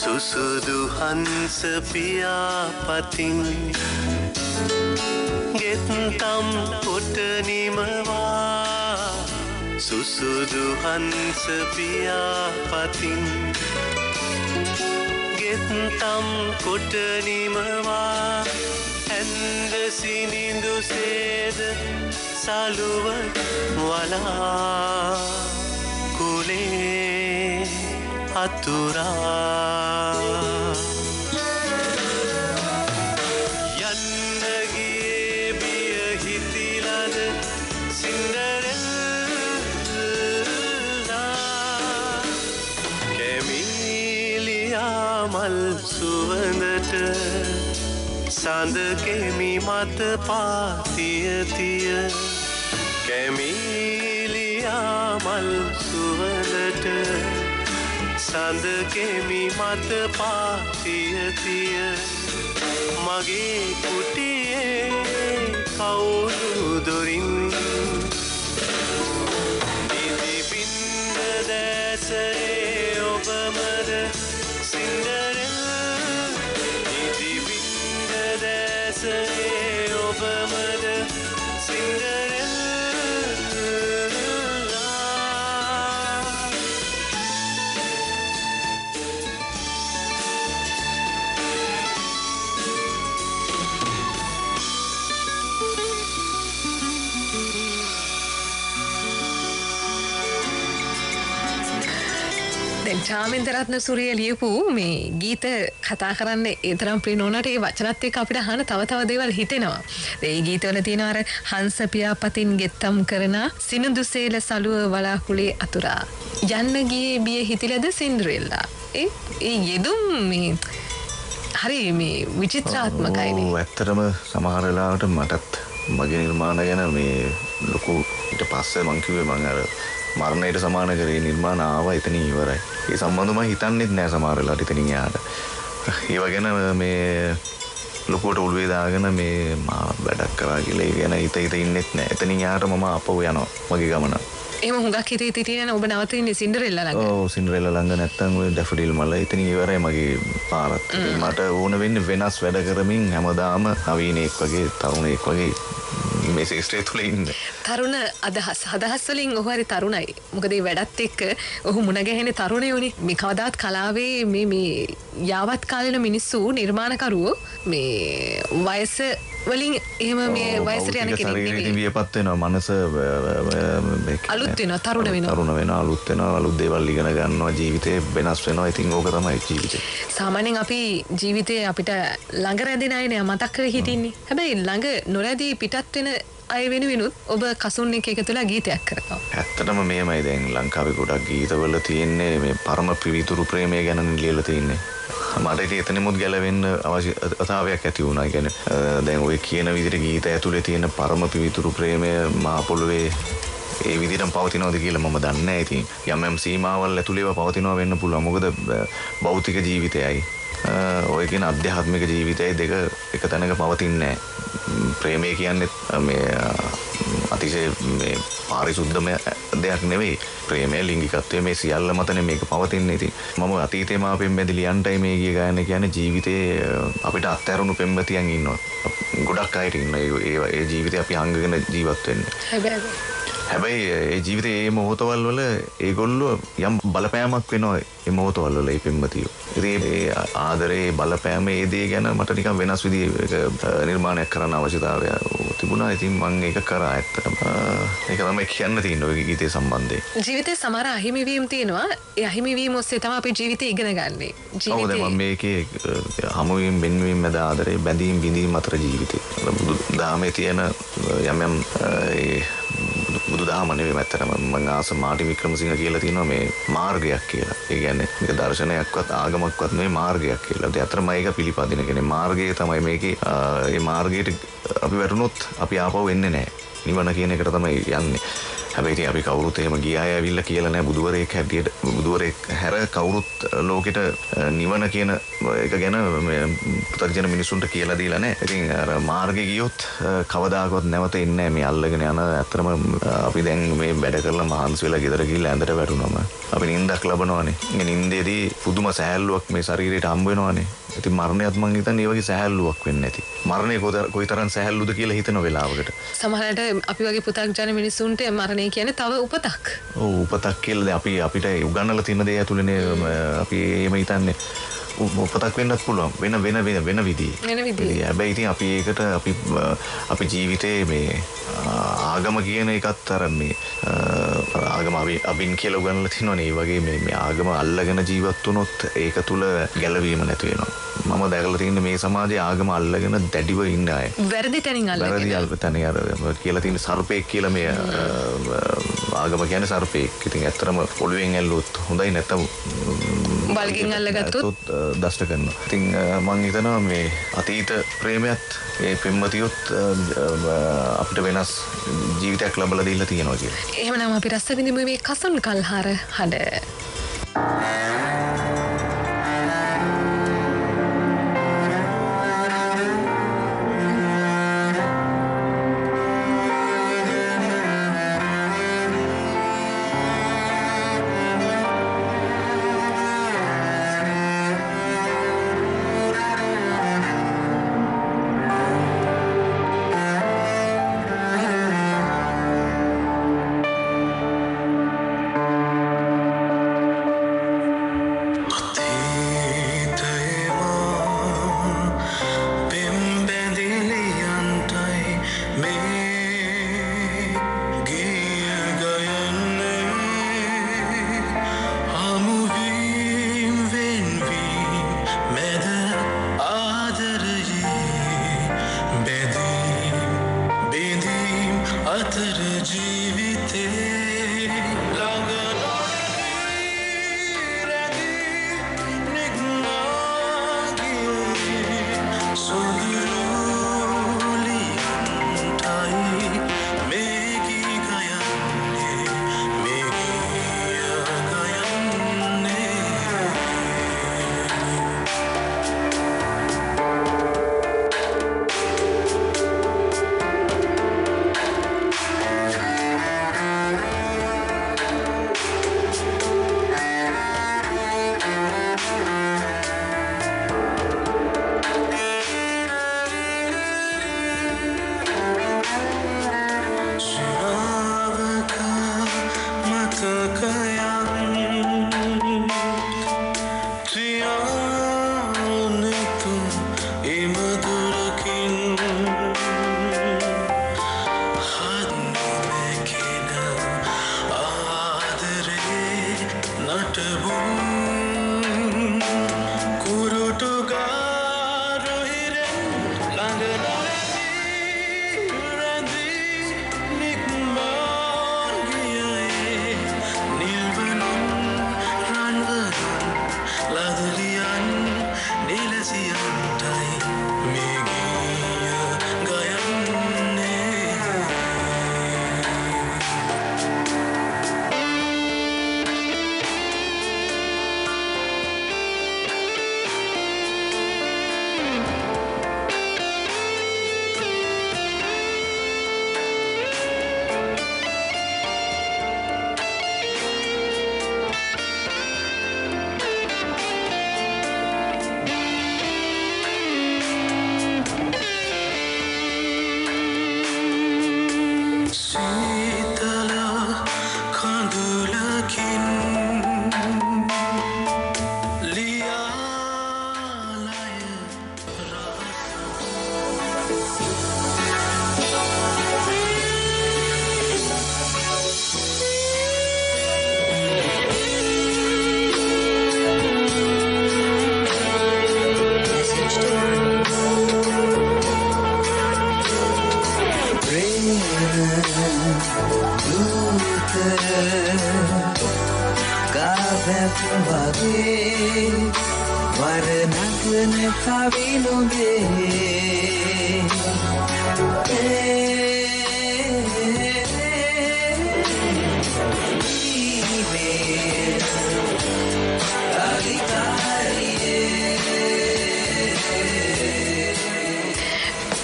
සුසුදු හංස පියාපතින් ගෙත්තම් කොට නිමවා සුසුදු හංස පියාපතින් ගෙත්තම් කොට නිමවා ඇන්ද සිනිඳු සේද සලුව වලා කුලේ අතුරා යන්නගේ බිය හිතිලද සින්ඩරෙල්ලා කැමීලියා මල් සුවඳට සඳ කෙමි මත පාතිය තිය කැමීලියා මල් සුවඳට සඳ කෙමි මත පාතිය තිය මගේ කුටියේ කවුරු දොරින් ඉදි බින්ද දැසේ ඔබමද සින්ඩරෙල්ලා ඉදි බින්ද දැසේ ඔබමද සින්ඩරෙල්ලා චාමින්දරත්න සූරිය ලියපු මේ ගීත කතා කරන්න ඒ තරම් ප්‍රිය නොනට ඒ වචනත් එක්ක අපිට අහන තව තව දේවල් හිතෙනවා. ඒ ගීතවල තියෙන අර හංස පියාපතින් ගෙත්තම් කරන සිනිඳු සේල සලුව වලාකුලේ අතුරා යන්න ගියේ බිය හිතිලද සින්ඩරෙල්ලා. ඒ යෙදුම් මේ හරි මේ විචිත්‍රාත්මකයි නේ. ඔව් ඇත්තටම සමහර වෙලාවට මටත් මගේ නිර්මාණ ගැන මේ ලොකු ඊට පස්සේ මං කිව්වේ මං අර මරණයට සමාන කරේ නිර්මාණ ආවා එතනින් ඉවරයි. ඒ සම්බන්ධව මම හිතන්නේත් නෑ සමහර වෙලාවට එතනින් යාට. ඒව ගැන මේ ලොකුවට උළුවේ දාගෙන මේ මා වැඩක් කරා කියලා ඒ ගැන හිත ඉන්නෙත් නෑ. එතනින් යාට මම අපව යනවා මගේ ගමන. එහෙම හුඟක් හිතේ තිටින ඔබ නවතින්නේ සින්ඩරෙල්ලා ළඟ. ඔව් සින්ඩරෙල්ලා ළඟ නැත්තම් ඔය ඩැෆඩිල් මල එතනින් ඉවරයි මගේ පාරත්. මට ඕන වෙන්නේ වෙනස් වැඩ කරමින් හැමදාම නවීනෙක් වගේ තරුණෙක් වගේ මේ ශේෂ්ත්‍රය තුළ ඉන්න. තරුණ අදහස් වලින් ඔහු හරි තරුණයි. මොකද මේ වැඩත් එක්ක ඔහු මුණ ගැහෙන තරුණයෝනේ. මේ කවදාත් කලාවේ මේ යාවත් කාලේන මිනිස්සු නිර්මාණකරුවෝ මේ වයස වලින් එහෙම මේ වයසට යන කෙනෙක් ශරීරයෙන් වියපත් වෙනවා මනස අලුත් වෙනවා තරුණ වෙනවා අලුත් වෙනවා අලුත් දේවල් ඉගෙන ගන්නවා ජීවිතේ වෙනස් වෙනවා ඉතින් ඕක තමයි ජීවිතේ සාමාන්‍යයෙන් අපි ජීවිතේ අපිට ළඟ රැඳෙන අය නේ මතක් කර හිටින්නේ හැබැයි ළඟ නොරැඳී පිටත් වෙන අය වෙනුවෙනුත් ඔබ කසුන් එක තුළ ගීතයක් කරනවා ඇත්තටම මේමයි දැන් ලංකාවේ ගොඩක් ගීතවල තියෙන්නේ මේ පරම පිවිතුරු ප්‍රේමය ගැන ලියලා තියෙන්නේ මට එතනෙමුත් ගැලවෙන්න අවශ්‍යතාවයක් ඇති වුණා. කියන්නේ දැන් ඔය කියන විදිහට ගීත ඇතුලේ තියෙන පරම පිවිතුරු ප්‍රේමය මහ පොළොවේ ඒ විදිහටම පවතිනවද කියලා මම දන්නේ නැහැ. ඉතින් යම් සීමාවල් ඇතුලේව පවතිනවා වෙන්න පුළුවන්. මොකද භෞතික ජීවිතයයි ඔය කියන අධ්‍යාත්මික ජීවිතයයි දෙක එක තැනක පවතින්නේ නැහැ. ප්‍රේමය කියන්නේ මේ අතිශය මේ පාරිශුද්ධම දෙයක් නෙවෙයි. ප්‍රේමය ලිංගිකත්වය මේ සියල්ල මතනේ මේක පවතින්නේ. ඉතින් මම අතීතේ මා පෙම්බැදි ලියන්ටයි මේ ගිය ගායන කියන්නේ ජීවිතේ අපිට අත්හැරුණු පෙම්බතියන් ඉන්නවා. ගොඩක් අයට ඉන්නවා. ඒ ජීවිතේ අපි හංගගෙන ජීවත් වෙන්නේ. හැබැයි ඒ ජීවිතේ මේ මොහොතවල් වල ඒගොල්ලෝ යම් බලපෑමක් වෙනවා මේ මොහොතවල් වල මේ පෙම්බතියෝ. ඉතින් ඒ ආදරේ බලපෑම ඒ දේ ගැන මට නිකන් වෙනස් විදිහක නිර්මාණයක් කරන්න අවශ්‍යතාවය තිබුණා. ඉතින් මම ඒක කරා ඇත්තටම. ඒක තමයි කියන්න තියෙන්නේ ඔය ගීතේ සම්බන්ධයෙන්. ජීවිතේ සමහර අහිමිවීම් තියෙනවා. ඒ අහිමිවීම් ඔස්සේ තමයි අපි ජීවිතේ ඉගෙන ගන්නෙ. ජීවිතේ මම මේකේ හමුවීම් බෙන්වීම් මැද ආදරේ බැඳීම් බිඳීම් අතර ජීවිතේ. බුදු දහමේ තියෙන යම් බුදු දහම නෙවෙයි මැත්තටම මම ආස මාටි වික්‍රමසිංහ කියලා තියෙනවා මේ මාර්ගයක් කියලා. ඒ කියන්නේ මේක දර්ශනයක්වත් ආගමක්වත් නෙවෙයි මාර්ගයක් කියලා. ඒ අතරම ඒක පිළිපදින කෙනේ මාර්ගය තමයි මේකේ මේ මාර්ගයට අපි වැටුනොත් අපි ආපහු එන්නේ නැහැ. නිවන කියන එකට තමයි යන්නේ. හැබැයි ඉතින් අපි කවුරුත් එහෙම ගියාය ඇවිල්ලා කියලා නැහැ බුදුවරයෙක් හැටියට බුදුවරයෙක් හැර කවුරුත් ලෝකෙට නිවන කියන එක ගැන පුතග්ජන මිනිසුන්ට කියලා දීලා නැහැ. ඉතින් අර මාර්ගේ ගියොත් කවදාකවත් නැවත එන්නේ නැහැ මේ අල්ලගෙන යන. ඇත්තටම අපි දැන් මේ වැඩ කරලා මහන්සි වෙලා ගෙදර ගිහිල්ලා ඇඳට වැටුනම අපි නිින්දක් ලබනවානේ. මේ නිින්දේදී පුදුම සෑහලුවක් මේ ශරීරයට හම්බ වෙනවානේ. ඉතින් මරණයත් මං හිතන්නේ ඒ වගේ සෑහලුවක් වෙන්නේ නැති. මරණය කොයිතරම් සෑහලුද කියලා හිතන වෙලාවකට. සමහරවිට අපි වගේ පුතග්ජන මිනිසුන්ට මරණය කියන්නේ තව උපතක්. ඔව් උපතක් කියලා දැන් අපිට උගන්වලා තියෙන දේ ඇතුළේනේ අපි එහෙම හිතන්නේ. උපතක් වෙන්නත් පුළුවන් වෙන විදිහේ. හැබැයි ඉතින් අපි ඒකට අපි ජීවිතේ මේ ආගම කියන එකත් අර මේ ආගම අබින් කියලා උගන්වලා තිනවනේ. ඒ වගේ මේ ආගම අල්ලගෙන ජීවත් වුණොත් ඒක තුල ගැලවීම නැති වෙනවා. මම දැකලා තියෙන්නේ මේ සමාජයේ ආගම අල්ලගෙන දැඩිව ඉන්න අය. වැරදි තැනින් අල්ලගෙන. වැරදි තැනින් අර කියලා තියෙන සර්පෙක් කියලා මේ ආගම කියන්නේ සර්පෙක්. ඉතින් ඇත්තටම ඔළුවෙන් ඇල්ලුවොත් හොඳයි නැත්නම් බල්ගෙන් අල්ලගත්තොත් දෂ්ට කරනවා. ඉතින් මම හිතනවා මේ අතීත ප්‍රේමයත් ඒ පෙම්වතියොත් අපිට වෙනස් ජීවිතයක් ලබලා දීලා තියෙනවා කියලා. එහෙමනම් අපි රස විඳිමු මේ කසුන් කල්හාර හඬ.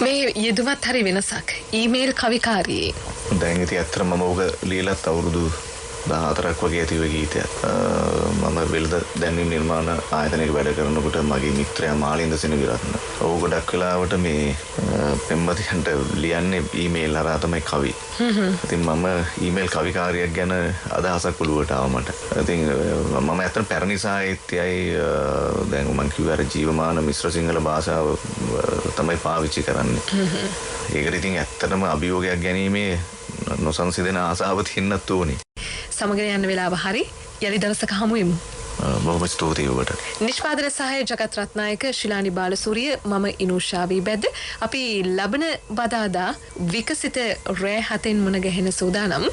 මේ යෙදුමත් හරි වෙනසක්. ඊමේල් කවිකාරී. දැන් ඉතින් ඇත්තටම මම ඕක ලියලත් අවුරුදු 14ක් වගේ ඇති ඔය ගීතයක්. මම වෙළඳ දැන්වීම් නිර්මාණ ආයතනයක වැඩ කරනකොට මගේ මිත්‍රයා මාලින්ද සෙනවිරත්න. ඔහු ගොඩක් වෙලාවට මේ පෙම්වතියන්ට ලියන්නේ ඊමේල් හරහා තමයි කවි. ඉතින් මම ඊමේල් කවිකාරියක් ගැන අදහසක් ඔළුවට ආවා මට. ඉතින් මම ඇත්තටම පැරණි සාහිත්‍යයයි දැන් මම කිව්වා අර ජීවමාන මිශ්‍ර සිංහල භාෂාව තමයි පාවිච්චි කරන්නේ. ඒකට ඉතින් ඇත්තටම අභියෝගයක් ගැනීමේ නොසන්සිදෙන ආසාව තියෙන්නත් ඕනේ. සමගන යන වෙලාව හරි. යලි දවසක හමු වෙමු. බොහොම ස්තුතියි ඔබට. නිෂ්පාදන සහාය ජගත් රත්නායක ශිලානි බාලසූරිය මම ඉනුෂාවී බැද්ද. අපි ලබන බදාදා විකසිත රෑ 7න් මුණ ගැහෙන සූදානම්.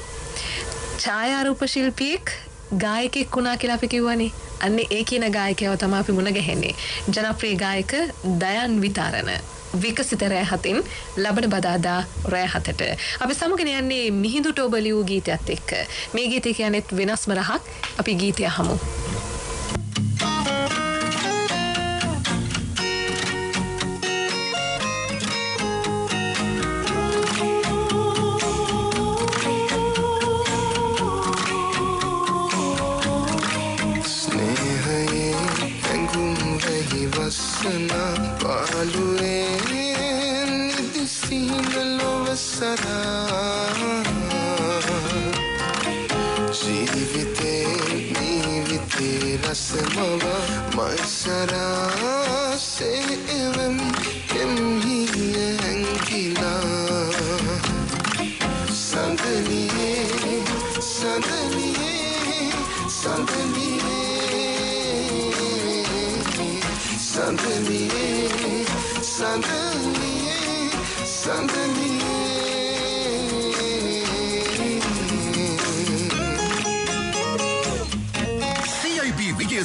ඡායාරූප ශිල්පියෙක් ගායකයෙක් වුණා කියලා අපි කිව්වනේ. අන්න ඒ කියන ගායකයව තමයි අපි මුණ ගැහෙන්නේ. ජනප්‍රිය ගායක දයන් විතරණ. විකසිත රෑ 7න් ලබන බදාදා රෑ 7ට අපි සමගන යන්නේ මිහිඳුට ඔබ ලියූ ගීතයත් එක්ක. මේ ගීතය කියන්නේත් වෙනස්ම රහක්. අපි ගීතය අහමු.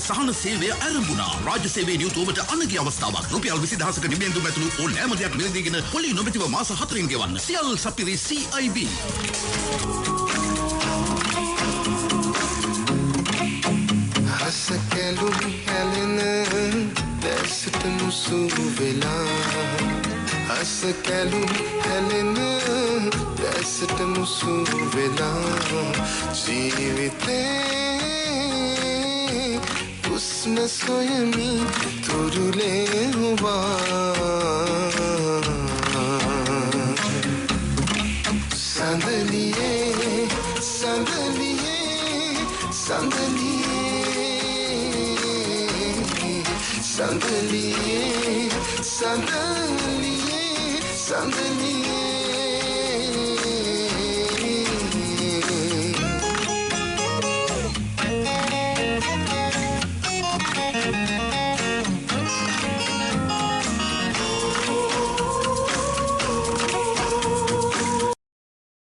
සහන සේවය ආරම්භුණා. රාජ්‍ය සේවයේ නියුතු ඔබට අනගි අවස්ථාවක්. රුපියල් 20000ක නිබඳු මැතුණු ඕනෑම දෙයක් මිලදීගෙන පොලි නොමැතිව මාස 4න් ගෙවන්න. සියල් සපිරි CIB. හසකලුම් හැලෙන දැසට මුසු වෙලා. හසකලුම් හැලෙන දැසට මුසු වෙලා. ජීවිතේ उसम सोयमी तुरुले हुआ संदलिए संदलिए संदलिए संदलिए संदलिए संदलिए